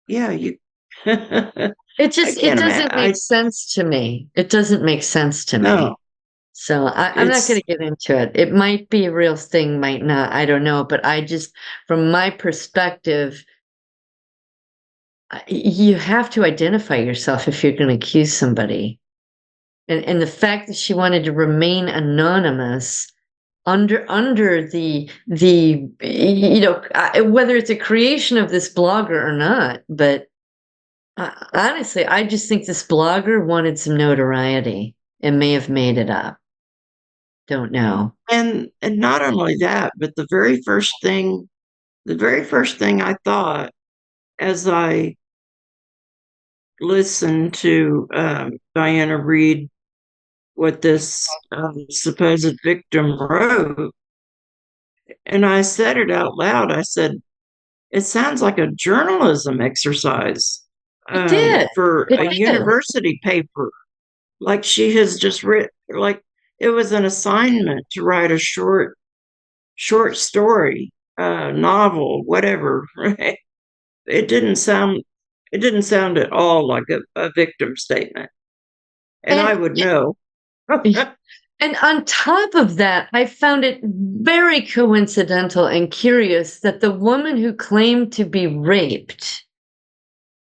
yeah, you, I It can't imagine. doesn't make sense to me. It doesn't make sense to me. No, So I'm not going it's, to get into it. It might be a real thing, might not. I don't know. But from my perspective, you have to identify yourself if you're going to accuse somebody. And the fact that she wanted to remain anonymous under the whether it's a creation of this blogger or not, but honestly, I just think this blogger wanted some notoriety and may have made it up. Don't know. and not only that, but the very first thing I thought as I listened to Diana read what this supposed victim wrote, and I said it out loud. I said, "It sounds like a journalism exercise It did. for It a did. university paper. Like she has just written, like it was an assignment to write a short story, novel, whatever." Right? It didn't sound it didn't sound at all like a victim statement, and I And would know. and on top of that, I found it very coincidental and curious that the woman who claimed to be raped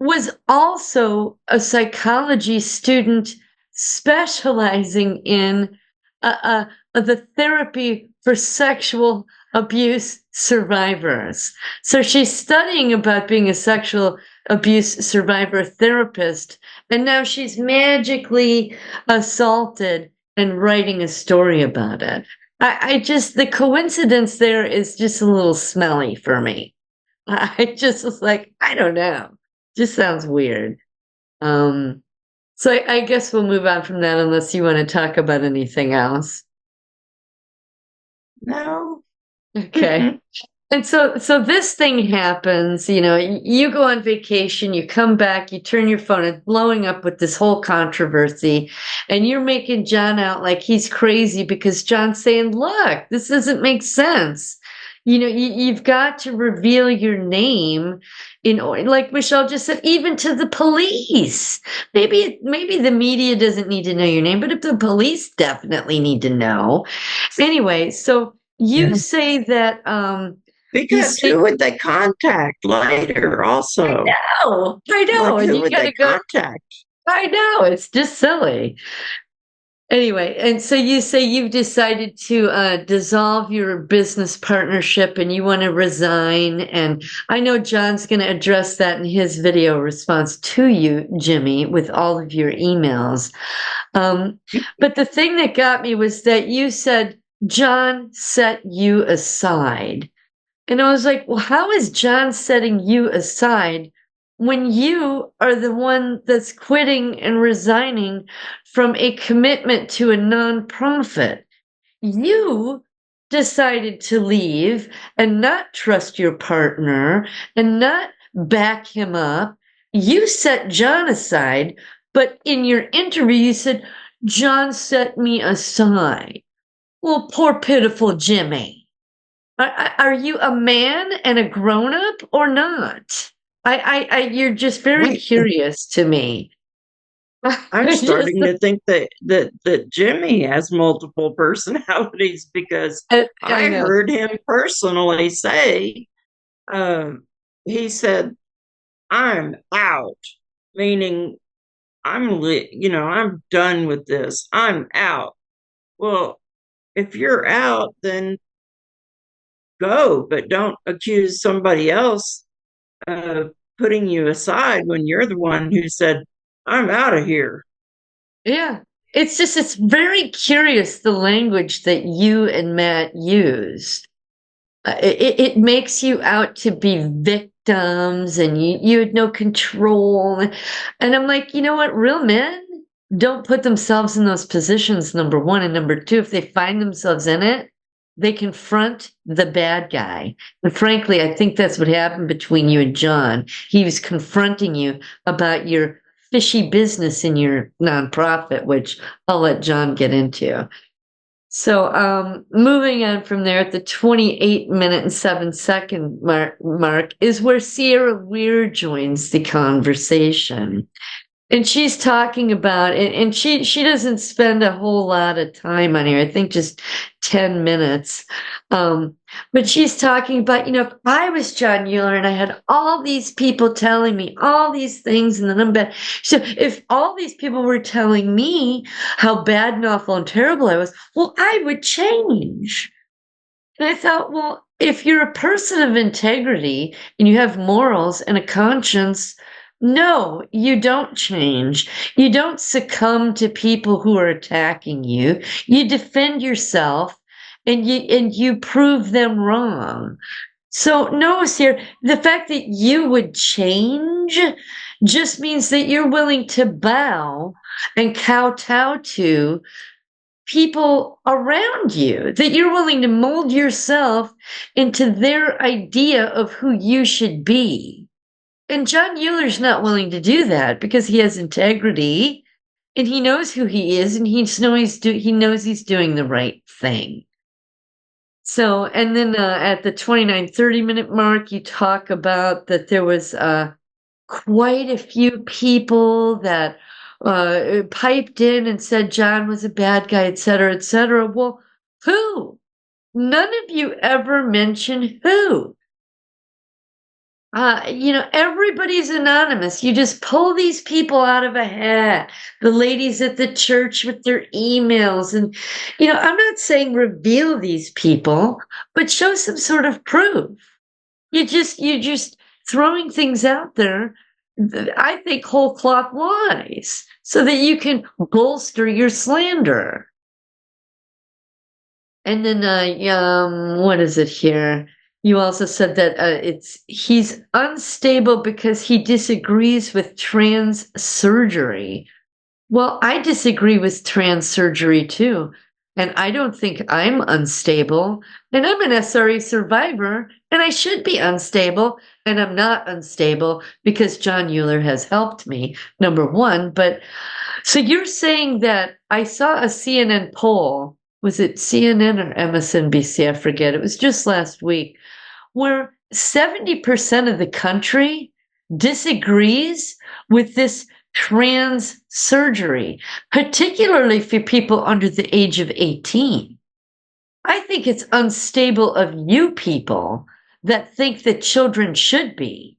was also a psychology student specializing in the therapy for sexual abuse survivors. So she's studying about being a sexual abuse survivor therapist, and now she's magically assaulted and writing a story about it. I just, the coincidence there is just a little smelly for me. I just was like, I don't know. Just sounds weird. So I guess we'll move on from that unless you want to talk about anything else. No. Okay. And so this thing happens, you go on vacation, you come back, you turn your phone, it's blowing up with this whole controversy, and you're making John out like he's crazy because John's saying, look, this doesn't make sense. You've got to reveal your name like Meschelle just said, even to the police. Maybe the media doesn't need to know your name, but if the police definitely need to know. Anyway, so you Yeah. say that you Because say, who would they contact later also? I know, Like, and who you would got they to go. contact? I know, it's just silly. Anyway, and so you say you've decided to dissolve your business partnership and you want to resign. And I know John's going to address that in his video response to you, Jimmy, with all of your emails. But the thing that got me was that you said John set you aside. And I was like, well, how is John setting you aside when you are the one that's quitting and resigning from a commitment to a nonprofit? You decided to leave and not trust your partner and not back him up. You set John aside, but in your interview, you said, John set me aside. Well, poor, pitiful Jimmy. Are you a man and a grown up or not? You're just very Wait, curious to me. I'm Just, starting to think that Jimmy has multiple personalities because I I know. heard him personally say, um, he said, "I'm out," meaning I'm done with this. I'm out. Well, if you're out, then go, but don't accuse somebody else of putting you aside when you're the one who said, I'm out of here. Yeah. It's very curious the language that you and Matt used. It makes you out to be victims and you had no control. And I'm like, you know what? Real men don't put themselves in those positions, number one. And number two, if they find themselves in it, they confront the bad guy. And frankly, I think that's what happened between you and John. He was confronting you about your fishy business in your nonprofit, which I'll let John get into. So, moving on from there at the 28-minute and 7-second mark is where Sierra Weir joins the conversation. And she's talking about it, and she doesn't spend a whole lot of time on here. I think just 10 minutes. But she's talking about, if I was John Uhler and I had all these people telling me all these things, and then I'm bad. So if all these people were telling me how bad and awful and terrible I was, well, I would change. And I thought, well, if you're a person of integrity and you have morals and a conscience, no, you don't change. You don't succumb to people who are attacking you. You defend yourself and you prove them wrong. So no, Sarah, the fact that you would change just means that you're willing to bow and kowtow to people around you, that you're willing to mold yourself into their idea of who you should be. And John Euler's not willing to do that because he has integrity and he knows who he is and he knows he's doing the right thing. So, and then at the 29-30 minute mark, you talk about that there was quite a few people that piped in and said John was a bad guy, et cetera, et cetera. Well, who? None of you ever mention who. Everybody's anonymous. You just pull these people out of a hat. The ladies at the church with their emails. And, I'm not saying reveal these people, but show some sort of proof. You're just throwing things out there, I think whole cloth lies, so that you can bolster your slander. And then, what is it here? You also said that he's unstable because he disagrees with trans surgery. Well, I disagree with trans surgery too. And I don't think I'm unstable. And I'm an SRA survivor, and I should be unstable. And I'm not unstable because John Uhler has helped me, number one. But so you're saying that I saw a CNN poll. Was it CNN or MSNBC? I forget. It was just last week where 70% of the country disagrees with this trans surgery, particularly for people under the age of 18. I think it's unstable of you people that think that children should be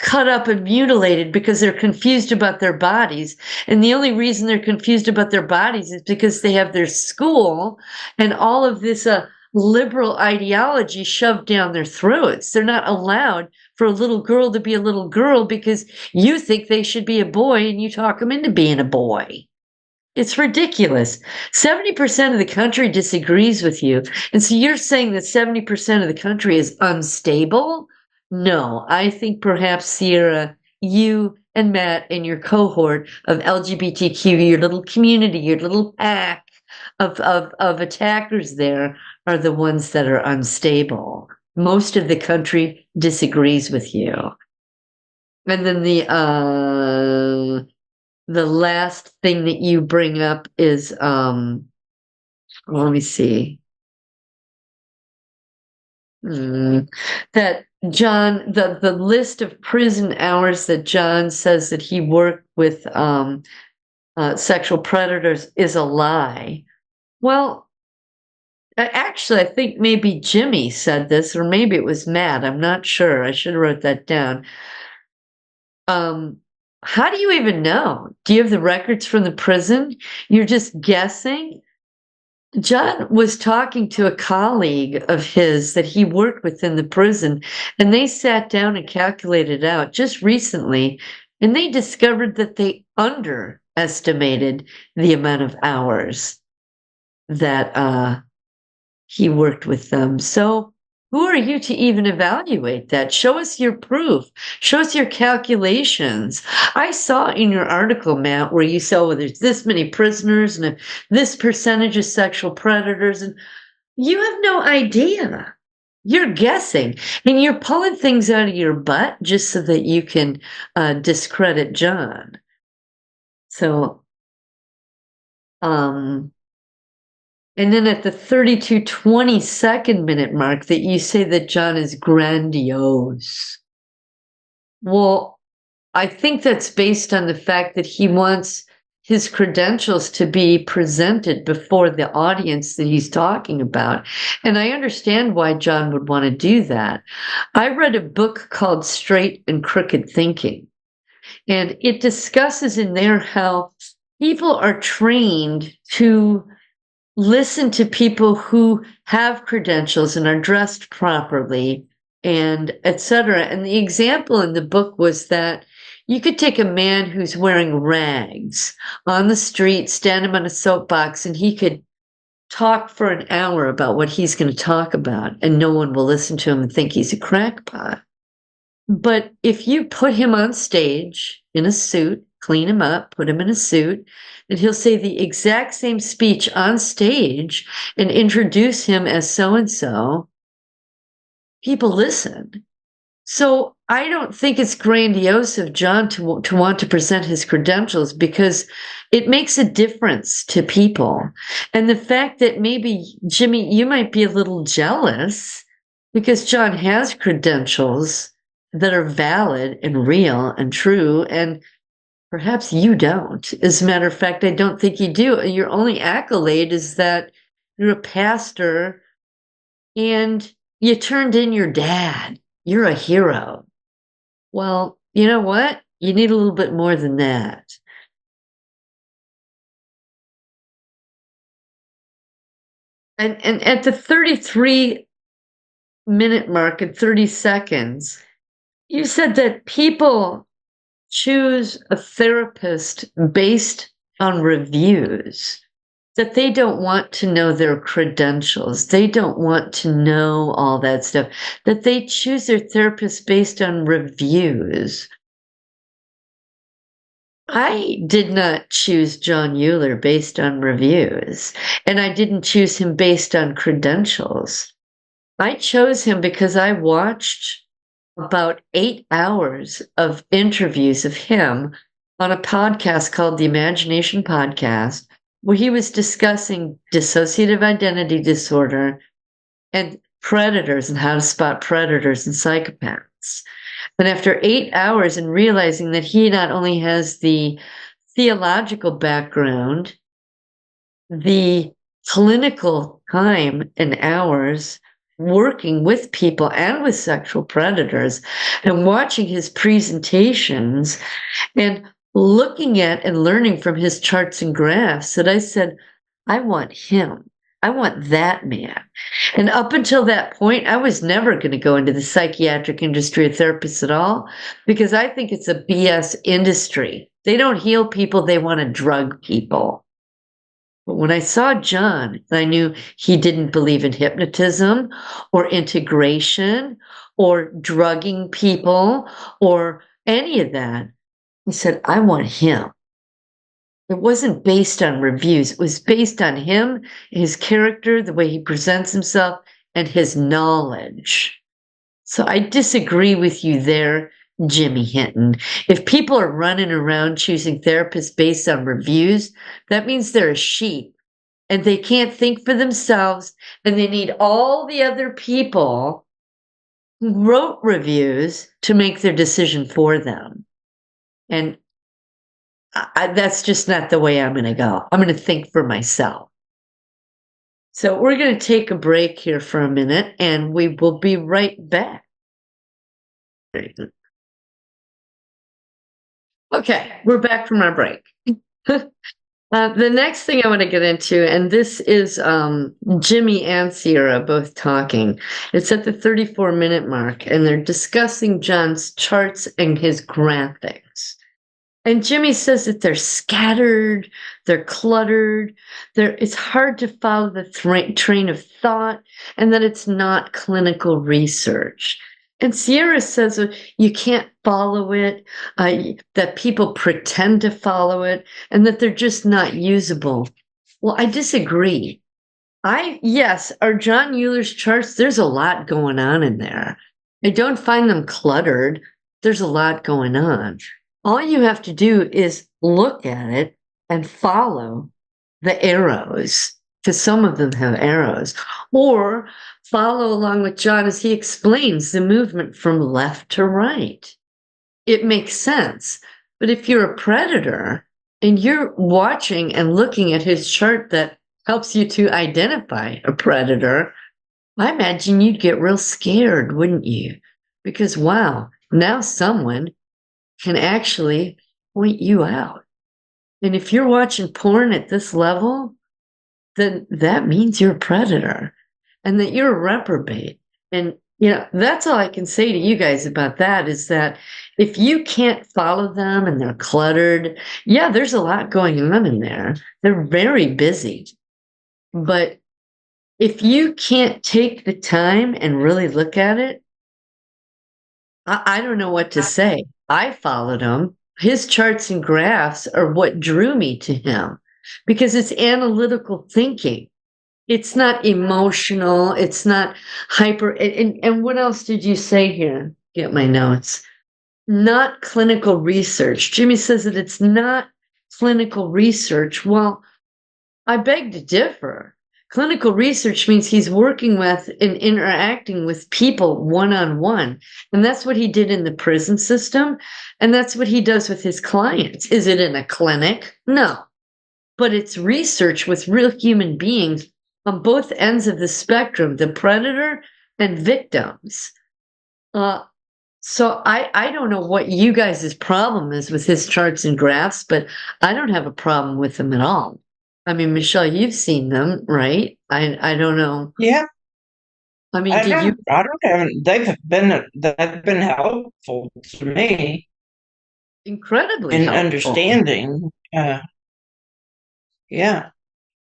cut up and mutilated because they're confused about their bodies. And the only reason they're confused about their bodies is because they have their school and all of this liberal ideology shoved down their throats. They're not allowed for a little girl to be a little girl because you think they should be a boy and you talk them into being a boy. It's ridiculous. 70% of the country disagrees with you. And so you're saying that 70% of the country is unstable? No, I think perhaps, Sierra, you and Matt and your cohort of LGBTQ, your little community, your little pack of attackers there are the ones that are unstable. Most of the country disagrees with you. And then the last thing that you bring up is well, let me see. That John, the list of prison hours that John says that he worked with sexual predators is a lie. Well, actually, I think maybe Jimmy said this, or maybe it was Matt. I'm not sure. I should have wrote that down. How do you even know? Do you have the records from the prison? You're just guessing? John was talking to a colleague of his that he worked with in the prison, and they sat down and calculated it out just recently, and they discovered that they underestimated the amount of hours that he worked with them. So who are you to even evaluate that? Show us your proof. Show us your calculations. I saw in your article, Matt, where you saw, well, there's this many prisoners and this percentage of sexual predators, and you have no idea. You're guessing, and you're pulling things out of your butt just so that you can discredit John. So, and then at the 32:22 minute mark that you say that John is grandiose. Well, I think that's based on the fact that he wants his credentials to be presented before the audience that he's talking about. And I understand why John would want to do that. I read a book called Straight and Crooked Thinking, and it discusses in there how people are trained to listen to people who have credentials and are dressed properly and etc. And the example in the book was that you could take a man who's wearing rags on the street, stand him on a soapbox, and he could talk for an hour about what he's going to talk about, and no one will listen to him and think he's a crackpot. But if you put him on stage in a suit, clean him up, put him in a suit, and he'll say the exact same speech on stage and introduce him as so-and-so, people listen. So I don't think it's grandiose of John to want to present his credentials because it makes a difference to people. And the fact that maybe, Jimmy, you might be a little jealous because John has credentials that are valid and real and true, and perhaps you don't. As a matter of fact, I don't think you do. Your only accolade is that you're a pastor and you turned in your dad. You're a hero. Well, you know what? You need a little bit more than that. And at the 33-minute mark at 30 seconds, you said that people choose a therapist based on reviews. that they don't want to know their credentials. They don't want to know all that stuff, that they choose their therapist based on reviews. I did not choose John Uhler based on reviews, and I didn't choose him based on credentials. I chose him because I watched about 8 hours of interviews of him on a podcast called the Imagination Podcast, where he was discussing dissociative identity disorder and predators and how to spot predators and psychopaths. And after 8 hours and realizing that he not only has the theological background, the clinical time and hours working with people and with sexual predators, and watching his presentations and looking at and learning from his charts and graphs, that I said, I want him. I want that man. And up until that point, I was never going to go into the psychiatric industry of therapists at all, because I think it's a BS industry. They don't heal people, they want to drug people. But when I saw John, I knew he didn't believe in hypnotism or integration or drugging people or any of that. I said, I want him. It wasn't based on reviews. It was based on him, his character, the way he presents himself, and his knowledge. So I disagree with you there, Jimmy Hinton. If people are running around choosing therapists based on reviews, that means they're a sheep and they can't think for themselves, and they need all the other people who wrote reviews to make their decision for them. And that's just not the way I'm going to go. I'm going to think for myself. So we're going to take a break here for a minute, and we will be right back. Okay, we're back from our break. The next thing I want to get into, and this is Jimmy and Sierra both talking. It's at the 34-minute mark, and they're discussing John's charts and his graphics. And Jimmy says that they're scattered, they're cluttered, it's hard to follow the train of thought, and that it's not clinical research. And Sierra says you can't follow it, that people pretend to follow it, and that they're just not usable. Well, I disagree. Yes, our John Euler's charts, there's a lot going on in there. I don't find them cluttered. There's a lot going on. All you have to do is look at it and follow the arrows, because some of them have arrows, or follow along with John as he explains the movement from left to right. It makes sense. But if you're a predator and you're watching and looking at his chart that helps you to identify a predator, I imagine you'd get real scared, wouldn't you? Because, wow, now someone can actually point you out. And if you're watching porn at this level, then that means you're a predator and that you're a reprobate. And, that's all I can say to you guys about that, is that if you can't follow them and they're cluttered, yeah, there's a lot going on in there. They're very busy. But if you can't take the time and really look at it, I don't know what to say. I followed him. His charts and graphs are what drew me to him, because it's analytical thinking. It's not emotional. It's not hyper. And what else did you say here? Get my notes. Not clinical research. Jimmy says that it's not clinical research. Well, I beg to differ. Clinical research means he's working with and interacting with people one-on-one. And that's what he did in the prison system. And that's what he does with his clients. Is it in a clinic? No. But it's research with real human beings on both ends of the spectrum, the predator and victims. So I don't know what you guys' problem is with his charts and graphs, but I don't have a problem with them at all. I mean, Meschelle, you've seen them, right? I don't know. Yeah. I mean, I don't have. They've been helpful to me incredibly in helpful. understanding. Yeah.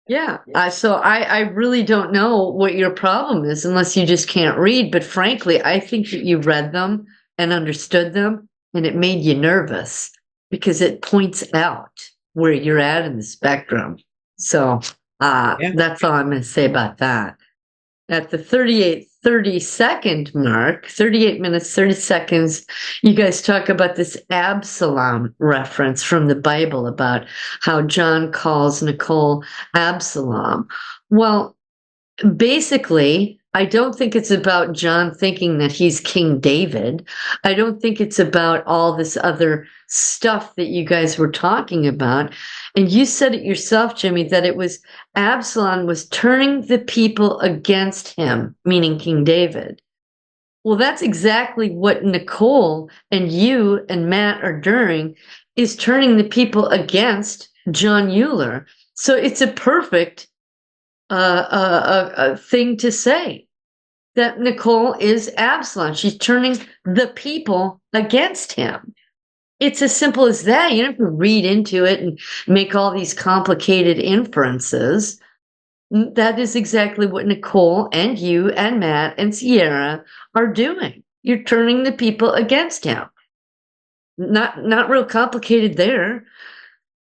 Yeah. So I really don't know what your problem is unless you just can't read. But frankly, I think that you read them and understood them and it made you nervous because it points out where you're at in the spectrum. So Yeah. that's all I'm going to say about that. At the 30-second mark, 38 minutes, 30 seconds, you guys talk about this Absalom reference from the Bible about how John calls Nicole Absalom. Well, basically, I don't think it's about John thinking that he's King David. I don't think it's about all this other stuff that you guys were talking about. And you said it yourself, Jimmy, that it was Absalom was turning the people against him, meaning King David. Well, that's exactly what Nicole and you and Matt are doing, is turning the people against John Uhler. So it's a perfect a thing to say that Nicole is Absalom. She's turning the people against him. It's as simple as that. You don't have to read into it and make all these complicated inferences. That is exactly what Nicole and you and Matt and Sierra are doing. You're turning the people against him. Not real complicated there.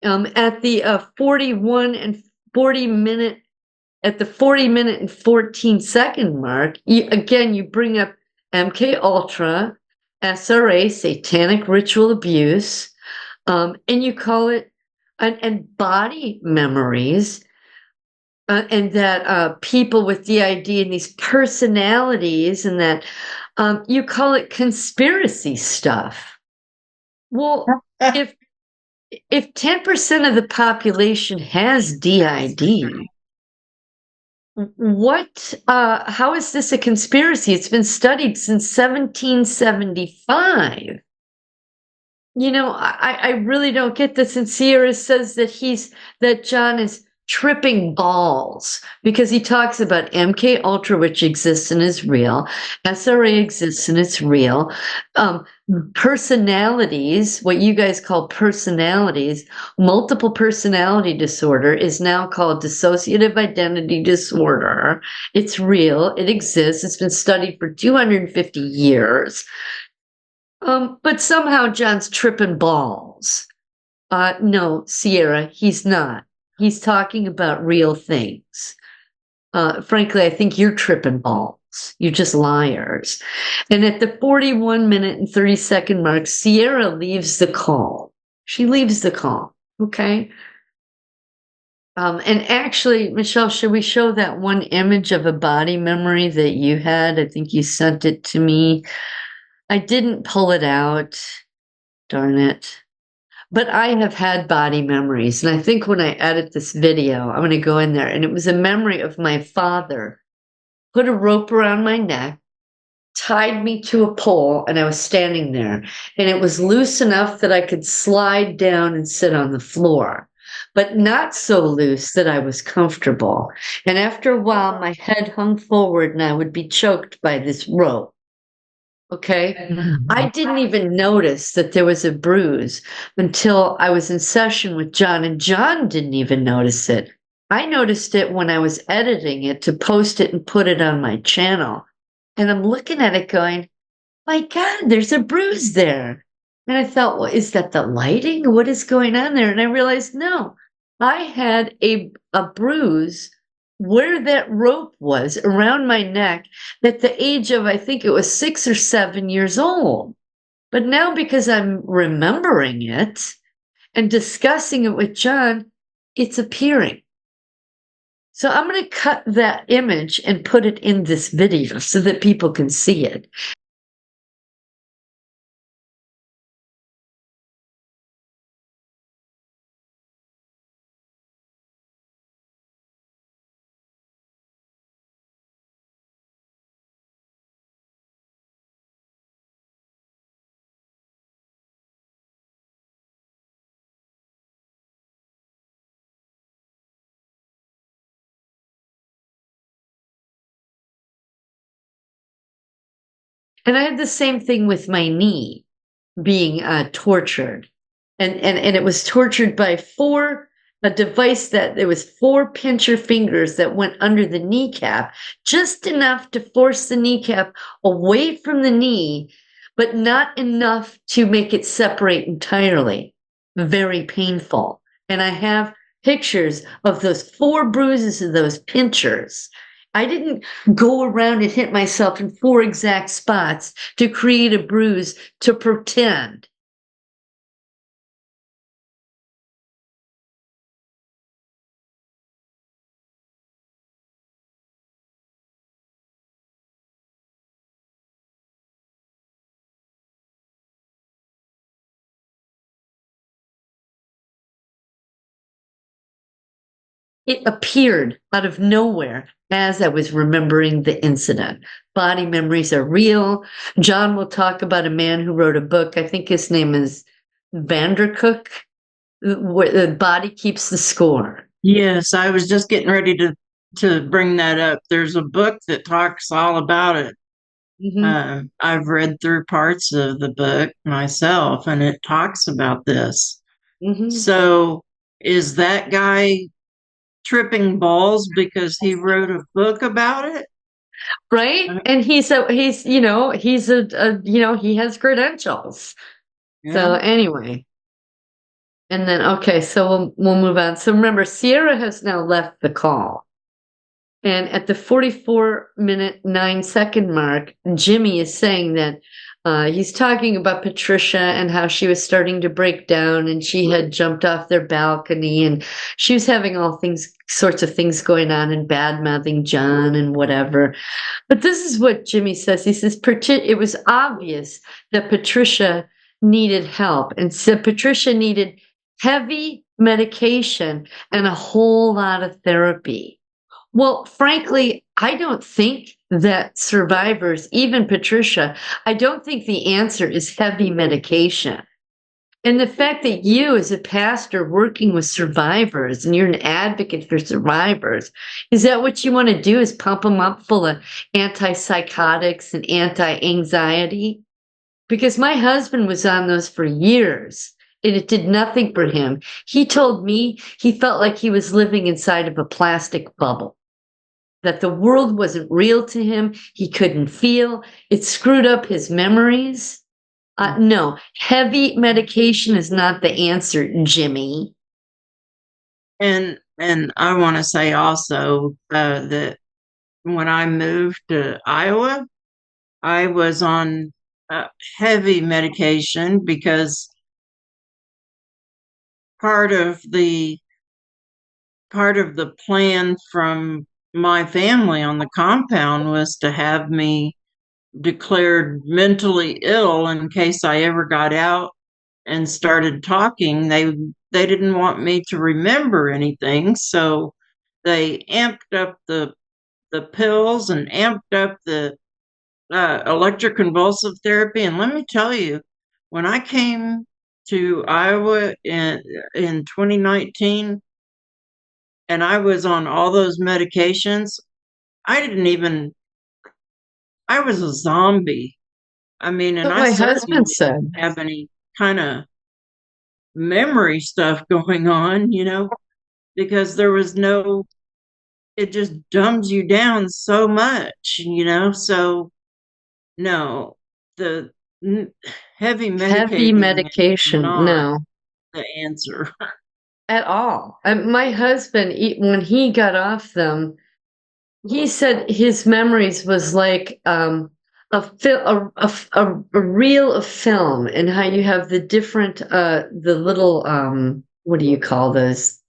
At the 41 and 40 minute at the 40-minute and 14-second mark, you bring up MK Ultra, SRA, satanic ritual abuse, and you call it and body memories, and that people with DID and these personalities, and that you call it conspiracy stuff. Well, if 10% of the population has DID, how is this a conspiracy? It's been studied since 1775. I really don't get this. And Sierra says that John is tripping balls because he talks about MK Ultra, which exists and is real. SRA exists and it's real. Personalities, what you guys call personalities, multiple personality disorder is now called dissociative identity disorder. It's real. It exists. It's been studied for 250 years. But somehow John's tripping balls. No, Sierra, he's not. He's talking about real things. Frankly, I think you're tripping balls. You're just liars. And at the 41-minute and 30-second mark, Sierra leaves the call. She leaves the call. Okay. And actually, Meschelle, should we show that one image of a body memory that you had? I think you sent it to me. I didn't pull it out. Darn it. But I have had body memories. And I think when I edit this video, I'm going to go in there. And it was a memory of my father put a rope around my neck, tied me to a pole, and I was standing there. And it was loose enough that I could slide down and sit on the floor, but not so loose that I was comfortable. And after a while, my head hung forward and I would be choked by this rope. Okay. I didn't even notice that there was a bruise until I was in session with John, and John didn't even notice it. I noticed it when I was editing it to post it and put it on my channel. And I'm looking at it going, my God, there's a bruise there. And I thought, well, is that the lighting? What is going on there? And I realized, no, I had a bruise where that rope was around my neck at the age of, I think it was 6 or 7 years old. But now, because I'm remembering it and discussing it with John, it's appearing. So I'm going to cut that image and put it in this video so that people can see it. And I had the same thing with my knee being tortured. And it was tortured by 4 a device that there was 4 pincher fingers that went under the kneecap, just enough to force the kneecap away from the knee, but not enough to make it separate entirely. Very painful. And I have pictures of those 4 bruises of those pinchers. I didn't go around and hit myself in 4 exact spots to create a bruise to pretend. It appeared out of nowhere as I was remembering the incident. Body memories are real. John will talk about a man who wrote a book. I think his name is Vandercook, where the body keeps the score. Yes, I was just getting ready to bring that up. There's a book that talks all about it. I've read through parts of the book myself, and it talks about this. So, is that guy tripping balls because he wrote a book about it? Right? And he has credentials. Yeah. So anyway. And then, okay, so we'll move on. So remember, Sierra has now left the call. And at the 44-minute, 9-second mark, Jimmy is saying that he's talking about Patricia and how she was starting to break down and she had jumped off their balcony and she was having sorts of things going on and bad-mouthing John and whatever. But this is what Jimmy says. He says, it was obvious that Patricia needed help and said Patricia needed heavy medication and a whole lot of therapy. Well, frankly, I don't think that survivors, even Patricia, I don't think the answer is heavy medication. And the fact that you, as a pastor working with survivors and you're an advocate for survivors, is that what you want to do, is pump them up full of antipsychotics and anti-anxiety? Because my husband was on those for years and it did nothing for him. He told me he felt like he was living inside of a plastic bubble, that the world wasn't real to him. He couldn't feel. It screwed up his memories. No, heavy medication is not the answer, Jimmy. And I want to say also that when I moved to Iowa, I was on heavy medication because part of the plan from my family on the compound was to have me declared mentally ill in case I ever got out and started talking. They didn't want me to remember anything, so they amped up the pills and amped up the electroconvulsive therapy. And let me tell you, when I came to Iowa in 2019 and I was on all those medications, I was a zombie. I mean, and my husband said, didn't have any kind of memory stuff going on, because there was it just dumbs you down so much, so no, the heavy medication, no, the answer at all. My husband, when he got off them, he said his memories was like a reel of film, and how you have the different the little what do you call those,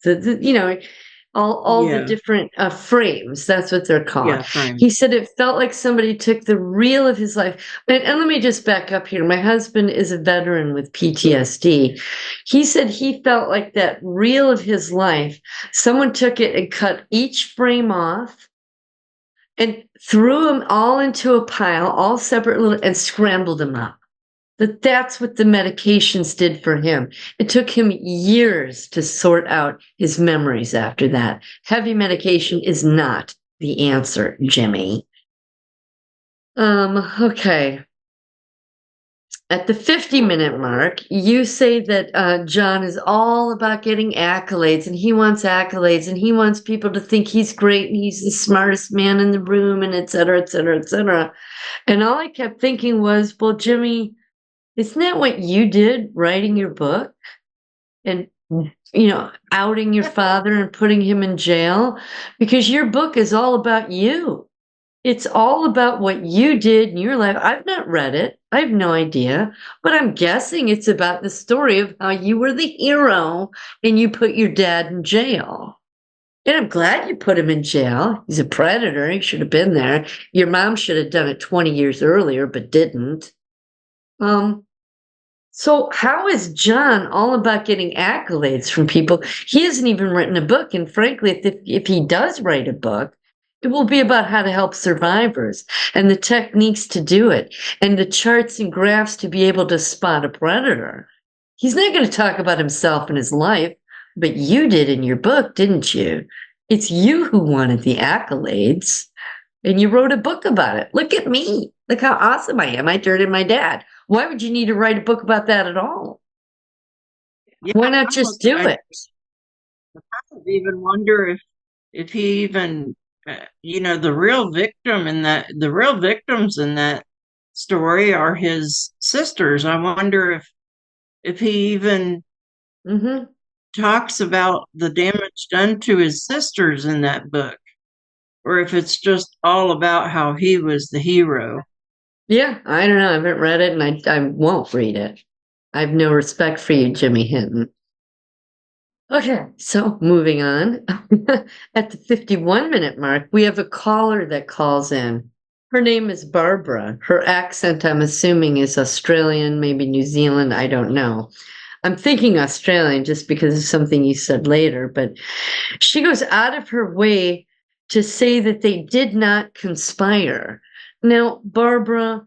all the different frames. That's what they're called. Yeah, he said it felt like somebody took the reel of his life. And let me just back up here. My husband is a veteran with PTSD. He said he felt like that reel of his life, someone took it and cut each frame off and threw them all into a pile, all separate, and scrambled them up. That's what the medications did for him. It took him years to sort out his memories after that. Heavy medication is not the answer, Jimmy. Okay. At the 50-minute mark, you say that John is all about getting accolades, and he wants accolades, and he wants people to think he's great and he's the smartest man in the room, and et cetera, et cetera, et cetera. And all I kept thinking was, well, Jimmy, isn't that what you did writing your book? And, outing your father and putting him in jail? Because your book is all about you. It's all about what you did in your life. I've not read it. I have no idea. But I'm guessing it's about the story of how you were the hero and you put your dad in jail. And I'm glad you put him in jail. He's a predator. He should have been there. Your mom should have done it 20 years earlier, but didn't. So how is John all about getting accolades from people? He hasn't even written a book. And frankly, if he does write a book, it will be about how to help survivors and the techniques to do it and the charts and graphs to be able to spot a predator. He's not going to talk about himself and his life, but you did in your book, didn't you? It's you who wanted the accolades, and you wrote a book about it. Look at me. Look how awesome I am. I turned in my dad. Why would you need to write a book about that at all? Yeah, Why not just do it? I even wonder if he even the real victims in that story are his sisters. I wonder if he even talks about the damage done to his sisters in that book, or if it's just all about how he was the hero. Yeah, I don't know. I haven't read it, and I won't read it. I have no respect for you, Jimmy Hinton. Okay, so moving on. At the 51-minute mark, we have a caller that calls in. Her name is Barbara. Her accent, I'm assuming, is Australian, maybe New Zealand. I don't know. I'm thinking Australian just because of something you said later, but she goes out of her way to say that they did not conspire. Now, Barbara,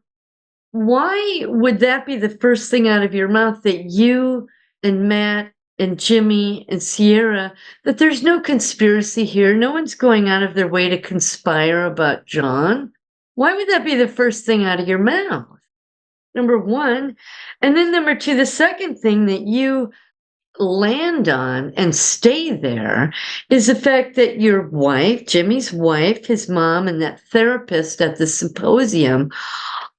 why would that be the first thing out of your mouth, that you and Matt and Jimmy and Sierra, that there's no conspiracy here? No one's going out of their way to conspire about John. Why would that be the first thing out of your mouth? Number one. And then number two, the second thing that you land on and stay there is the fact that your wife, Jimmy's wife, his mom, and that therapist at the symposium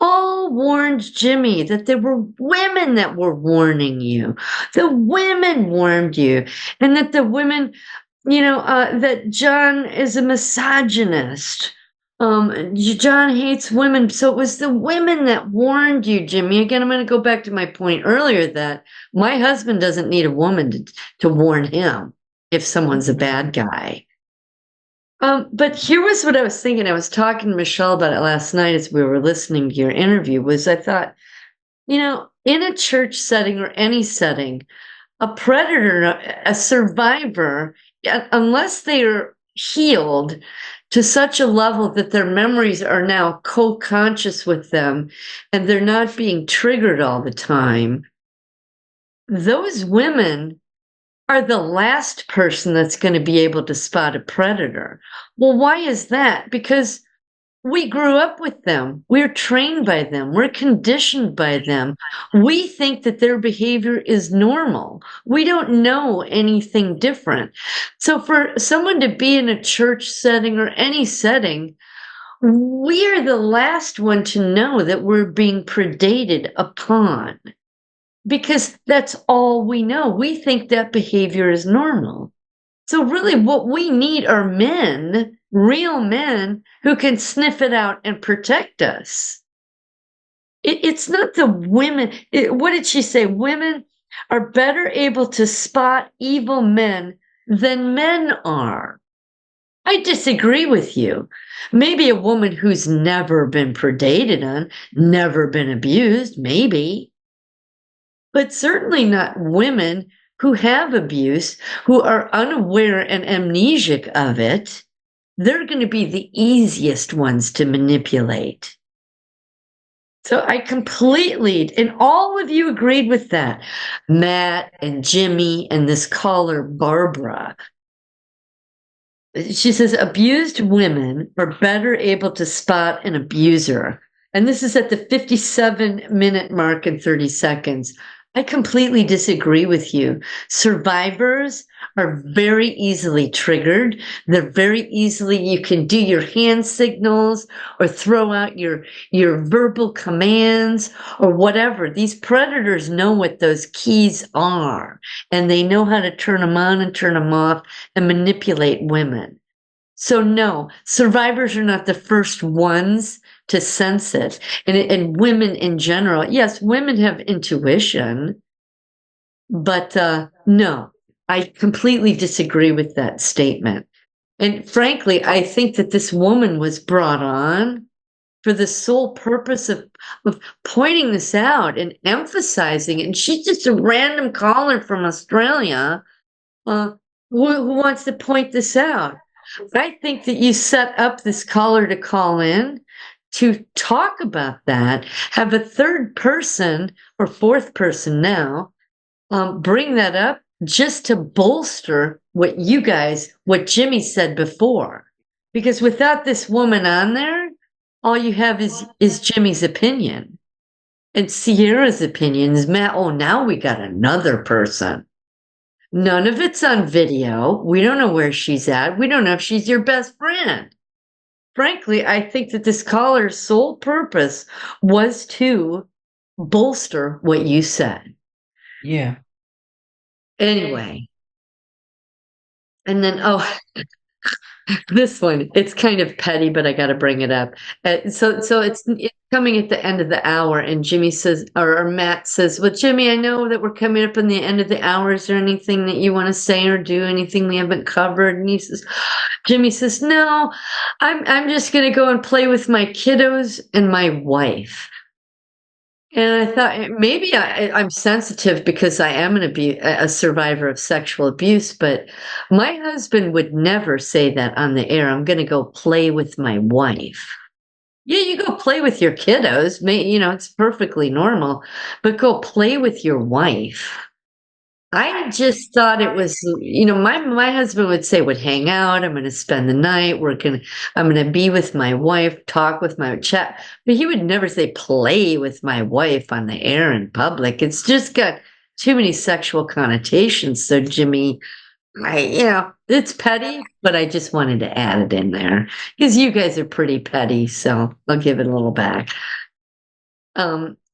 all warned Jimmy that there were women that were warning you. The women warned you, and that the women, that John is a misogynist. John hates women. So it was the women that warned you, Jimmy. Again, I'm going to go back to my point earlier that my husband doesn't need a woman to warn him if someone's a bad guy. But here was what I was thinking. I was talking to Meschelle about it last night as we were listening to your interview, was I thought, in a church setting or any setting, a predator, a survivor, unless they are healed to such a level that their memories are now co-conscious with them and they're not being triggered all the time, those women are the last person that's going to be able to spot a predator. Well, why is that? Because we grew up with them. We're trained by them. We're conditioned by them. We think that their behavior is normal. We don't know anything different. So for someone to be in a church setting or any setting, we are the last one to know that we're being predated upon, because that's all we know. We think that behavior is normal. So really what we need are men, real men, who can sniff it out and protect us. It's not the women. What did she say? Women are better able to spot evil men than men are. I disagree with you. Maybe a woman who's never been predated on, never been abused, maybe. But certainly not women who have abuse, who are unaware and amnesiac of it. They're going to be the easiest ones to manipulate. So I completely, and all of you agreed with that. Matt and Jimmy and this caller, Barbara. She says, abused women are better able to spot an abuser And this is at the 57-minute mark and 30 seconds. I completely disagree with you. Survivors are very easily triggered. They're very easily, you can do your hand signals or throw out your verbal commands or whatever. These predators know what those keys are, and they know how to turn them on and turn them off and manipulate women. So no, survivors are not the first ones to sense it. And women in general, yes, women have intuition, but no, I completely disagree with that statement. And frankly, I think that this woman was brought on for the sole purpose of pointing this out and emphasizing it. And she's just a random caller from Australia who wants to point this out. I think that you set up this caller to call in to talk about that, have a third person or fourth person now bring that up just to bolster what Jimmy said before. Because without this woman on there, all you have is Jimmy's opinion. And Sierra's opinion is, Matt, oh, now we got another person. None of it's on video. We don't know where she's at. We don't know if she's your best friend. Frankly, I think that this caller's sole purpose was to bolster what you said. Yeah. Anyway. And then, this one, it's kind of petty, but I got to bring it up. So it's coming at the end of the hour, and Jimmy says, or Matt says, well, Jimmy, I know that we're coming up on the end of the hour. Is there anything that you want to say or do? Anything we haven't covered? And Jimmy says, no, I'm just going to go and play with my kiddos and my wife. And I thought maybe I'm sensitive because I am a survivor of sexual abuse, but my husband would never say that on the air. I'm going to go play with my wife. Yeah, you go play with your kiddos. It's perfectly normal, but go play with your wife. I just thought it was, my husband would say, would hang out. I'm going to spend the night. I'm going to be with my wife, talk with my chat. But he would never say play with my wife on the air in public. It's just got too many sexual connotations. So Jimmy, it's petty, but I just wanted to add it in there because you guys are pretty petty. So I'll give it a little back.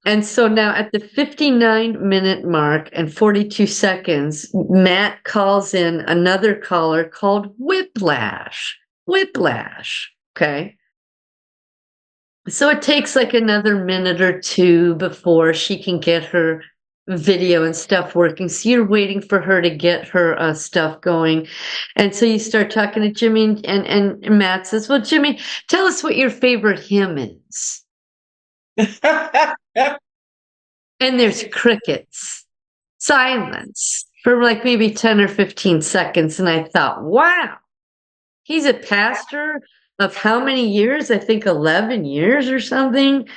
And so now at the 59-minute mark and 42 seconds, Matt calls in another caller called Whiplash. Okay. So it takes like another minute or two before she can get her video and stuff working. So you're waiting for her to get her stuff going. And so you start talking to Jimmy, and Matt says, well, Jimmy, tell us what your favorite hymn is. And there's crickets, silence for like maybe 10 or 15 seconds. And I thought, wow, he's a pastor of how many years? I think 11 years or something.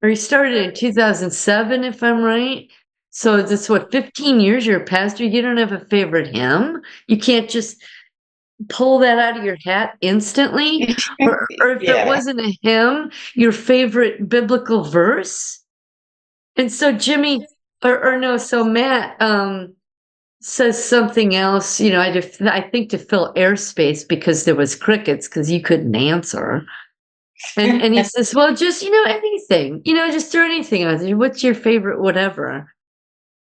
Or he started in 2007, if I'm right. So that's 15 years you're a pastor. You don't have a favorite hymn. You can't just pull that out of your hat instantly. Or if it wasn't a hymn, your favorite biblical verse. And so Jimmy, so Matt says something else, I think to fill airspace because there was crickets because you couldn't answer. And he says, well, just, anything, just throw anything out there. What's your favorite whatever?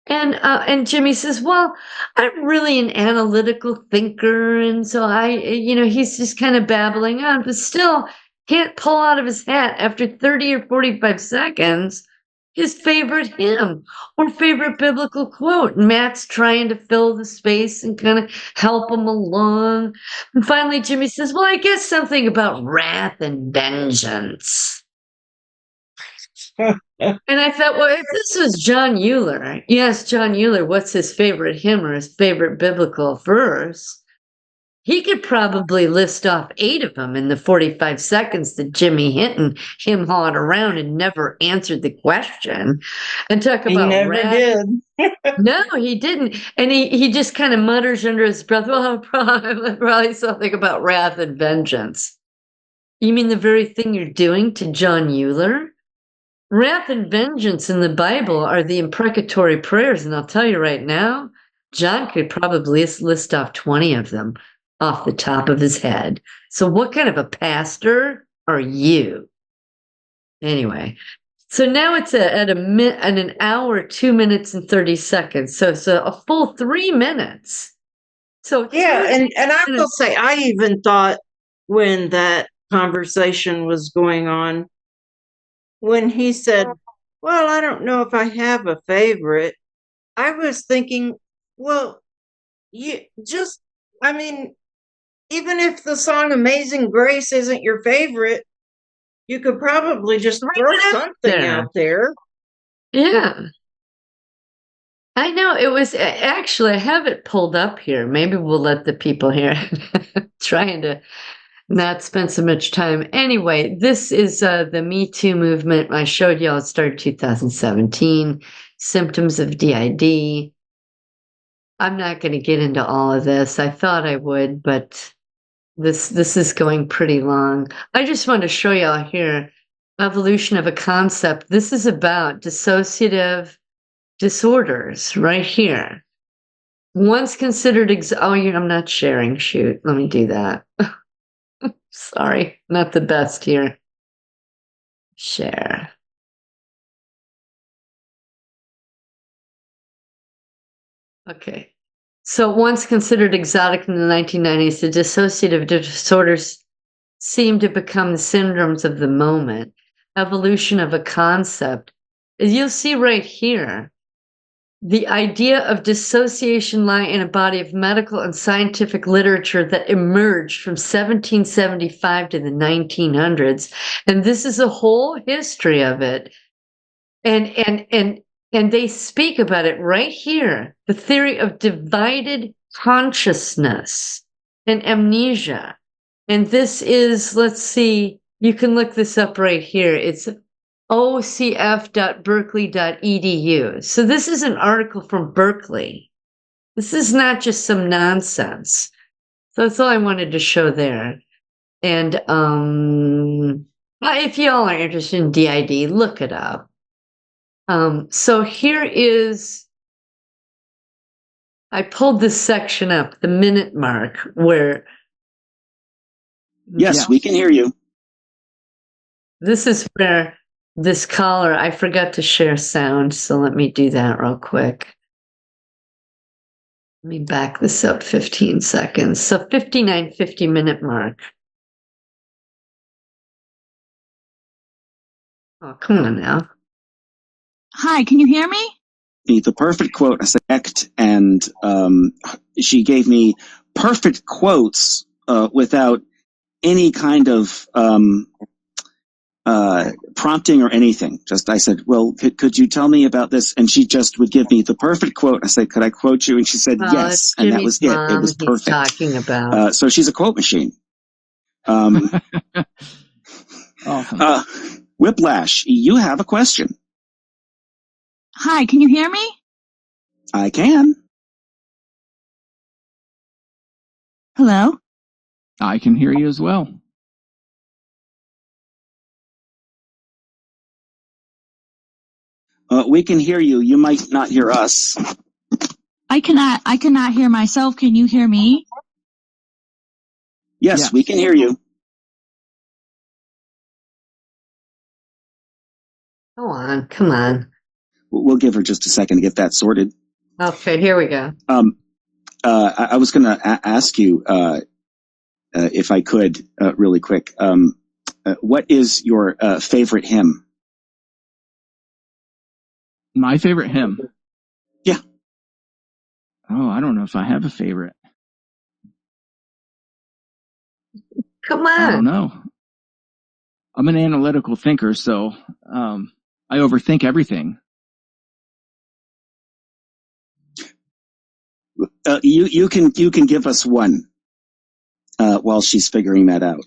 And Jimmy says, well, I'm really an analytical thinker. And so he's just kind of babbling on, but still can't pull out of his hat after 30 or 45 seconds his favorite hymn or favorite biblical quote. And Matt's trying to fill the space and kind of help him along. And finally, Jimmy says, well, I guess something about wrath and vengeance. And I thought, well, if this was John Uhler, yes, John Uhler, what's his favorite hymn or his favorite biblical verse? He could probably list off 8 of them in the 45 seconds that Jimmy Hinton him-hawed around and never answered the question. And talk about he never did. No, he didn't. And he just kind of mutters under his breath, well, probably something about wrath and vengeance. You mean the very thing you're doing to John Uhler? wrath and vengeance in the Bible are the imprecatory prayers, and I'll tell you right now, John could probably list off 20 of them off the top of his head. So what kind of a pastor are you? Anyway, so now it's at an hour, 2 minutes and 30 seconds. So it's a full 3 minutes. So yeah, and I will say, I even thought when that conversation was going on, when he said, well, I don't know if I have a favorite, I was thinking, well, I mean, even if the song Amazing Grace isn't your favorite, you could probably just throw something out there. Yeah. I know it was actually, I have it pulled up here. Maybe we'll let the people here trying to not spend so much time. Anyway, this is the Me Too movement. I showed y'all it started 2017. Symptoms of DID. I'm not going to get into all of this. I thought I would, but this is going pretty long. I just want to show y'all here evolution of a concept. This is about dissociative disorders right here. Once considered I'm not sharing. Shoot, let me do that. Sorry, not the best here. Share. Okay. So once considered exotic in the 1990s, the dissociative disorders seem to become the syndromes of the moment. Evolution of a concept. As you'll see right here, the idea of dissociation lie in a body of medical and scientific literature that emerged from 1775 to the 1900s. And this is a whole history of it. And they speak about it right here. The theory of divided consciousness and amnesia. And this is, let's see, you can look this up right here. It's ocf.berkeley.edu. So this is an article from Berkeley. This is not just some nonsense. So that's all I wanted to show there. And if y'all are interested in DID, look it up. So here is, I pulled this section up, the minute mark, where... Yes, we can hear you. This is where this caller, I forgot to share sound, so let me do that real quick. Let me back this up 15 seconds. So 59:50 minute mark. Oh, come on now. Hi, can you hear me? The perfect quote, I said, and she gave me perfect quotes without any kind of prompting or anything. Just I said, well, could you tell me about this? And she just would give me the perfect quote. I said, could I quote you? And she said, yes. And that was it. It was perfect. Talking about. So she's a quote machine. Whiplash, you have a question. Hi, can you hear me? I can. Hello? I can hear you as well. We can hear you. You might not hear us. I cannot hear myself. Can you hear me? Yes, we can hear you. Go on, come on. We'll give her just a second to get that sorted. Okay, here we go. I was going to ask you, if I could, really quick. What is your favorite hymn? My favorite hymn? Yeah. Oh, I don't know if I have a favorite. Come on. I don't know. I'm an analytical thinker, so I overthink everything. You can give us one while she's figuring that out.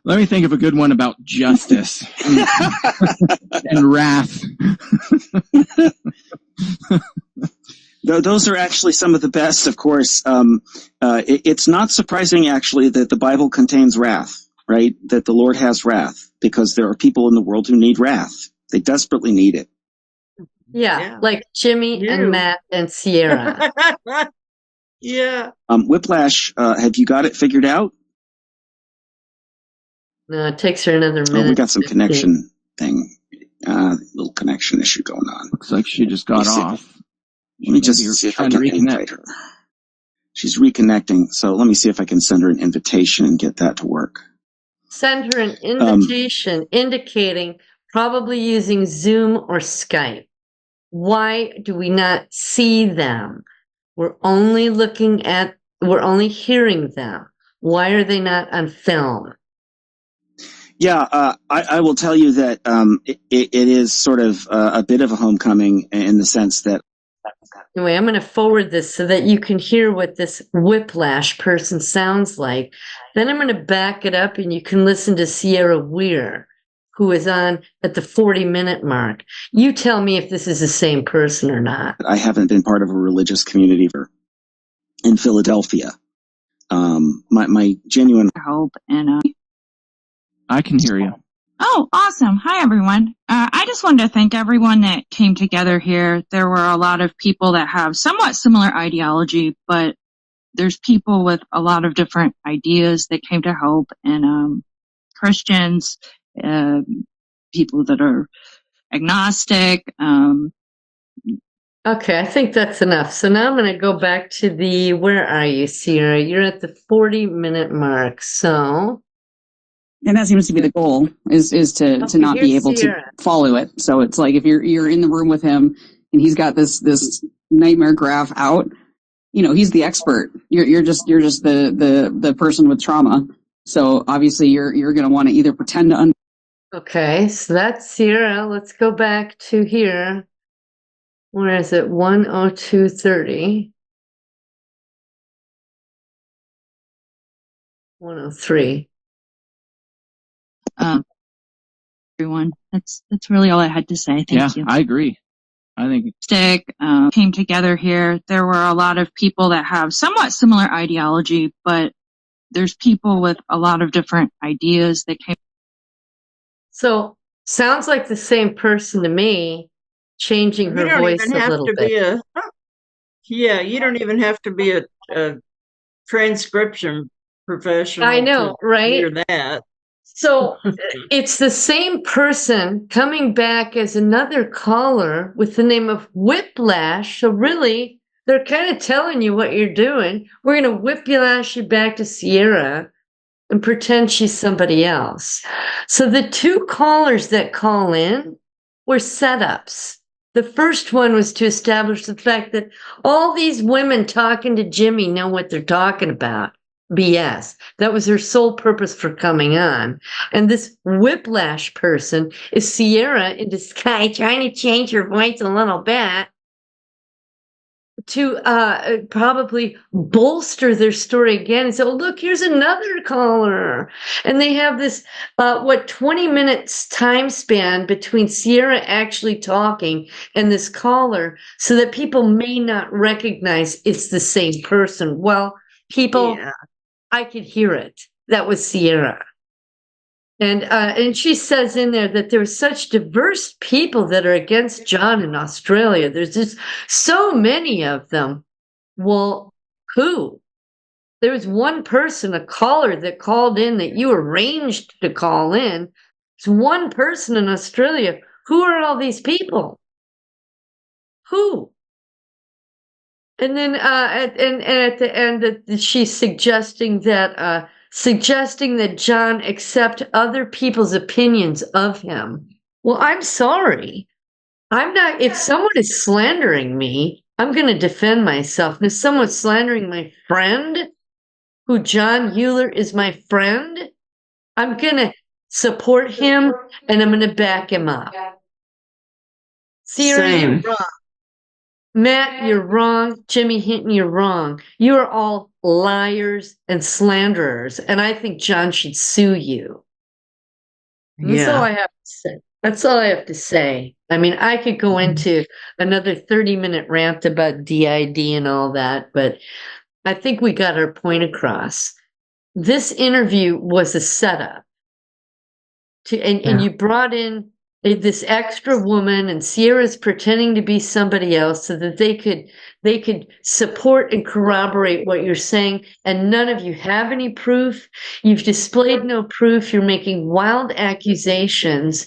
Let me think of a good one about justice and wrath. Those are actually some of the best, of course. It's not surprising, actually, that the Bible contains wrath, right? That the Lord has wrath. because there are people in the world who need wrath. They desperately need it. Yeah, like Jimmy and Matt and Sierra. Yeah. Whiplash, have you got it figured out? No, it takes her another minute. Oh, we got some connection thing. Little connection issue going on. Looks like she just got off. Let me just see if I can invite her. She's reconnecting, so let me see if I can send her an invitation and get that to work. Send her an invitation indicating probably using Zoom or Skype. Why do we not see them? We're only hearing them. Why are they not on film? Yeah, I will tell you that it is sort of a bit of a homecoming in the sense that. Anyway, I'm going to forward this so that you can hear what this Whiplash person sounds like. Then I'm going to back it up and you can listen to Sierra Weir, who is on at the 40-minute mark. You tell me if this is the same person or not. I haven't been part of a religious community in Philadelphia. My genuine hope and I can hear you. Oh, awesome. Hi, everyone. I just wanted to thank everyone that came together here. There were a lot of people that have somewhat similar ideology, but there's people with a lot of different ideas that came to help, and Christians, people that are agnostic. Okay, I think that's enough. So now I'm going to go back to where are you, Sierra? You're at the 40-minute mark, so... And that seems to be the goal is to not be able to follow it. So it's like if you're in the room with him and he's got this nightmare graph out, he's the expert. You're just the person with trauma. So obviously you're going to want to either pretend to Okay, so that's Sierra. Let's go back to here. Where is it? 102.30. 103. Everyone, that's really all I had to say. Thank you. I agree. I think came together here. There were a lot of people that have somewhat similar ideology, but there's people with a lot of different ideas that came. So sounds like the same person to me, changing her voice a little bit. You don't even have to be a transcription professional. I know, right? Hear that. So it's the same person coming back as another caller with the name of Whiplash. So really, they're kind of telling you what you're doing. We're going to whiplash you back to Sierra and pretend she's somebody else. So the two callers that call in were setups. The first one was to establish the fact that all these women talking to Jimmy know what they're talking about. BS. That was her sole purpose for coming on. And this Whiplash person is Sierra in disguise trying to change her voice a little bit to probably bolster their story again and say, oh, look, here's another caller. And they have this, 20 minutes time span between Sierra actually talking and this caller so that people may not recognize it's the same person. Well, people... Yeah. I could hear it. That was Sierra. And she says in there that there are such diverse people that are against John in Australia. There's just so many of them. Well, who? There was one person, a caller that called in that you arranged to call in. It's one person in Australia. Who are all these people? Who? And then, at the end, she's suggesting that John accept other people's opinions of him. Well, I'm sorry. I'm not. If someone is slandering me, I'm going to defend myself. And if someone's slandering my friend, who John Uhler is my friend, I'm going to support him and I'm going to back him up. Same. Matt, you're wrong. Jimmy Hinton, you're wrong. You are all liars and slanderers, and I think John should sue you. That's all I have to say. That's all I have to say. I mean, I could go into another 30-minute rant about DID and all that, but I think we got our point across. This interview was a setup. and you brought in this extra woman, and Sierra's pretending to be somebody else so that they could support and corroborate what you're saying, and none of you have any proof. You've displayed no proof. You're making wild accusations,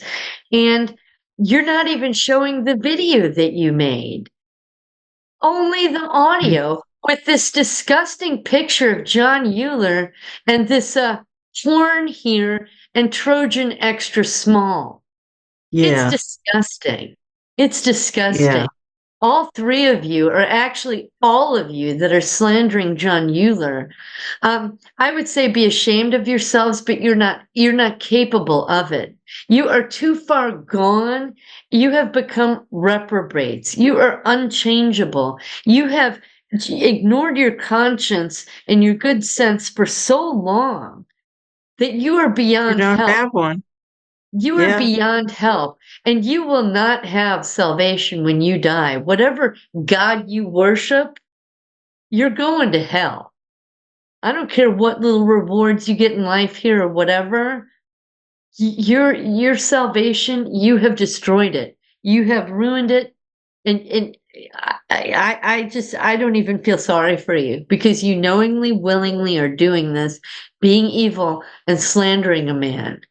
and you're not even showing the video that you made. Only the audio with this disgusting picture of John Uhler and this horn here and Trojan extra small. Yeah. It's disgusting. It's disgusting. Yeah. All three of you, or actually all of you that are slandering John Uhler, I would say be ashamed of yourselves, but you're not capable of it. You are too far gone. You have become reprobates. You are unchangeable. You have ignored your conscience and your good sense for so long that you are beyond You don't help. have one. You are beyond help, and you will not have salvation when you die. Whatever God you worship, you're going to hell. I don't care what little rewards you get in life here or whatever. Your salvation, you have destroyed it. You have ruined it, and I don't even feel sorry for you, because you knowingly, willingly are doing this, being evil and slandering a man.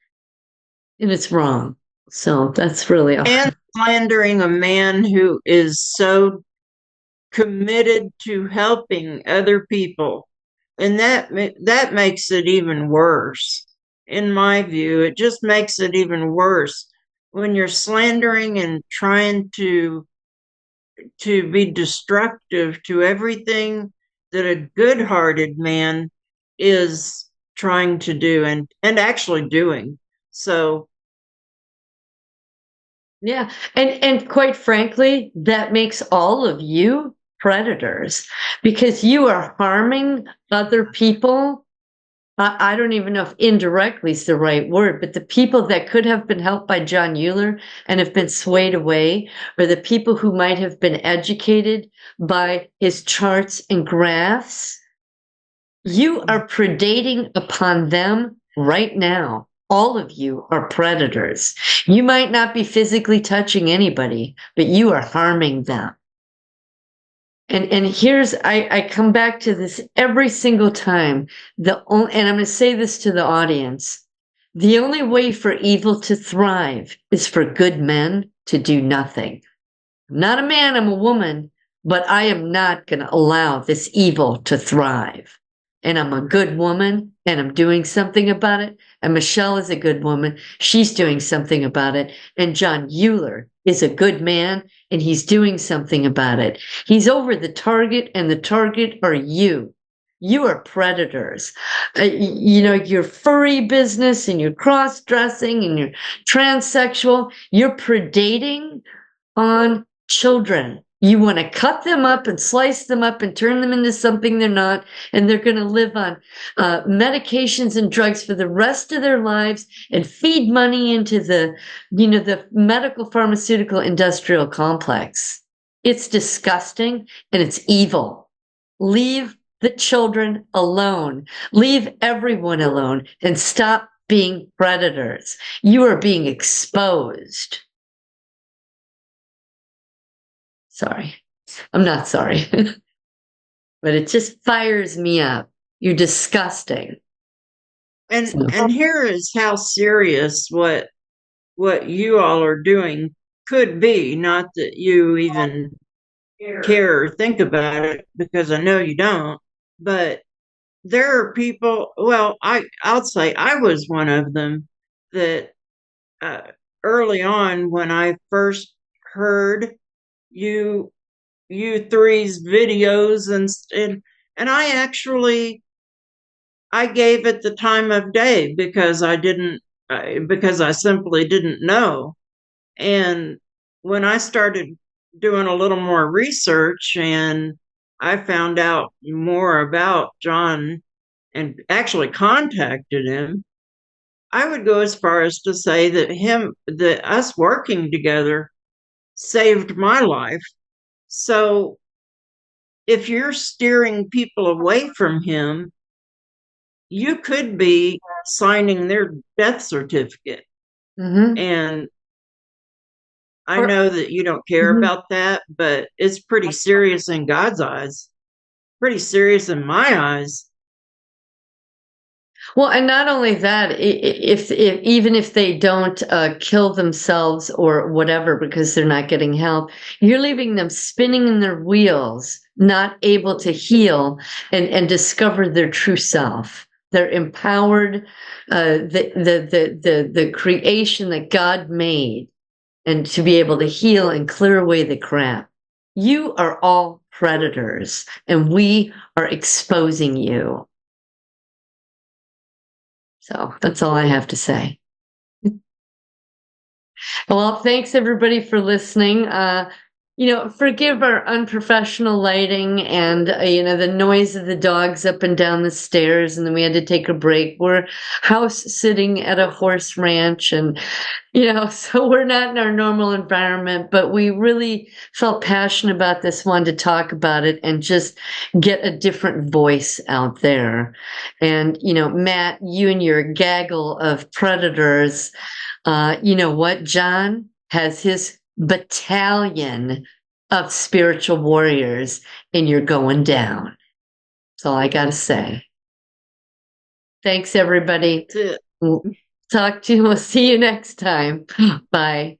And it's wrong. So that's really all. And slandering a man who is so committed to helping other people. And that makes it even worse. In my view, it just makes it even worse when you're slandering and trying to be destructive to everything that a good-hearted man is trying to do and actually doing. So yeah, and quite frankly, that makes all of you predators, because you are harming other people. I don't even know if indirectly is the right word, but the people that could have been helped by John Uhler and have been swayed away, or the people who might have been educated by his charts and graphs, you are predating upon them right now. All of you are predators. You might not be physically touching anybody, but you are harming them. And here's, I come back to this every single time. And I'm going to say this to the audience. The only way for evil to thrive is for good men to do nothing. I'm not a man, I'm a woman, but I am not going to allow this evil to thrive. And I'm a good woman, and I'm doing something about it. And Meschelle is a good woman. She's doing something about it. And John Uhler is a good man, and he's doing something about it. He's over the target, and the target are you. You are predators. Your furry business and your cross-dressing and your transsexual, you're predating on children. You want to cut them up and slice them up and turn them into something they're not, and they're going to live on medications and drugs for the rest of their lives and feed money into the medical pharmaceutical industrial complex. It's disgusting and it's evil. Leave the children alone. Leave everyone alone and stop being predators. You are being exposed. Sorry. I'm not sorry. But it just fires me up. You're disgusting. And here is how serious what you all are doing could be. Not that you even care or think about it, because I know you don't. But there are people. Well, I'll say I was one of them that early on, when I first heard you three's videos and I gave it the time of day because I simply didn't know. And when I started doing a little more research and I found out more about John and actually contacted him, I would go as far as to say that us working together saved my life. So if you're steering people away from him, you could be signing their death certificate. And I know that you don't care about that, but it's pretty serious in God's eyes. Pretty serious in my eyes. Well, and not only that, if even if they don't kill themselves or whatever because they're not getting help, you're leaving them spinning in their wheels, not able to heal and discover their true self. They're empowered, the creation that God made, and to be able to heal and clear away the crap. You are all predators, and we are exposing you. So that's all I have to say. Well, thanks everybody for listening. Forgive our unprofessional lighting and, the noise of the dogs up and down the stairs. And then we had to take a break. We're house sitting at a horse ranch and, so we're not in our normal environment, but we really felt passionate about this one to talk about it and just get a different voice out there. And, Matt, you and your gaggle of predators, you know what? John has his battalion of spiritual warriors, and you're going down. That's all I got to say. Thanks, everybody. Talk to you. We'll see you next time. Bye.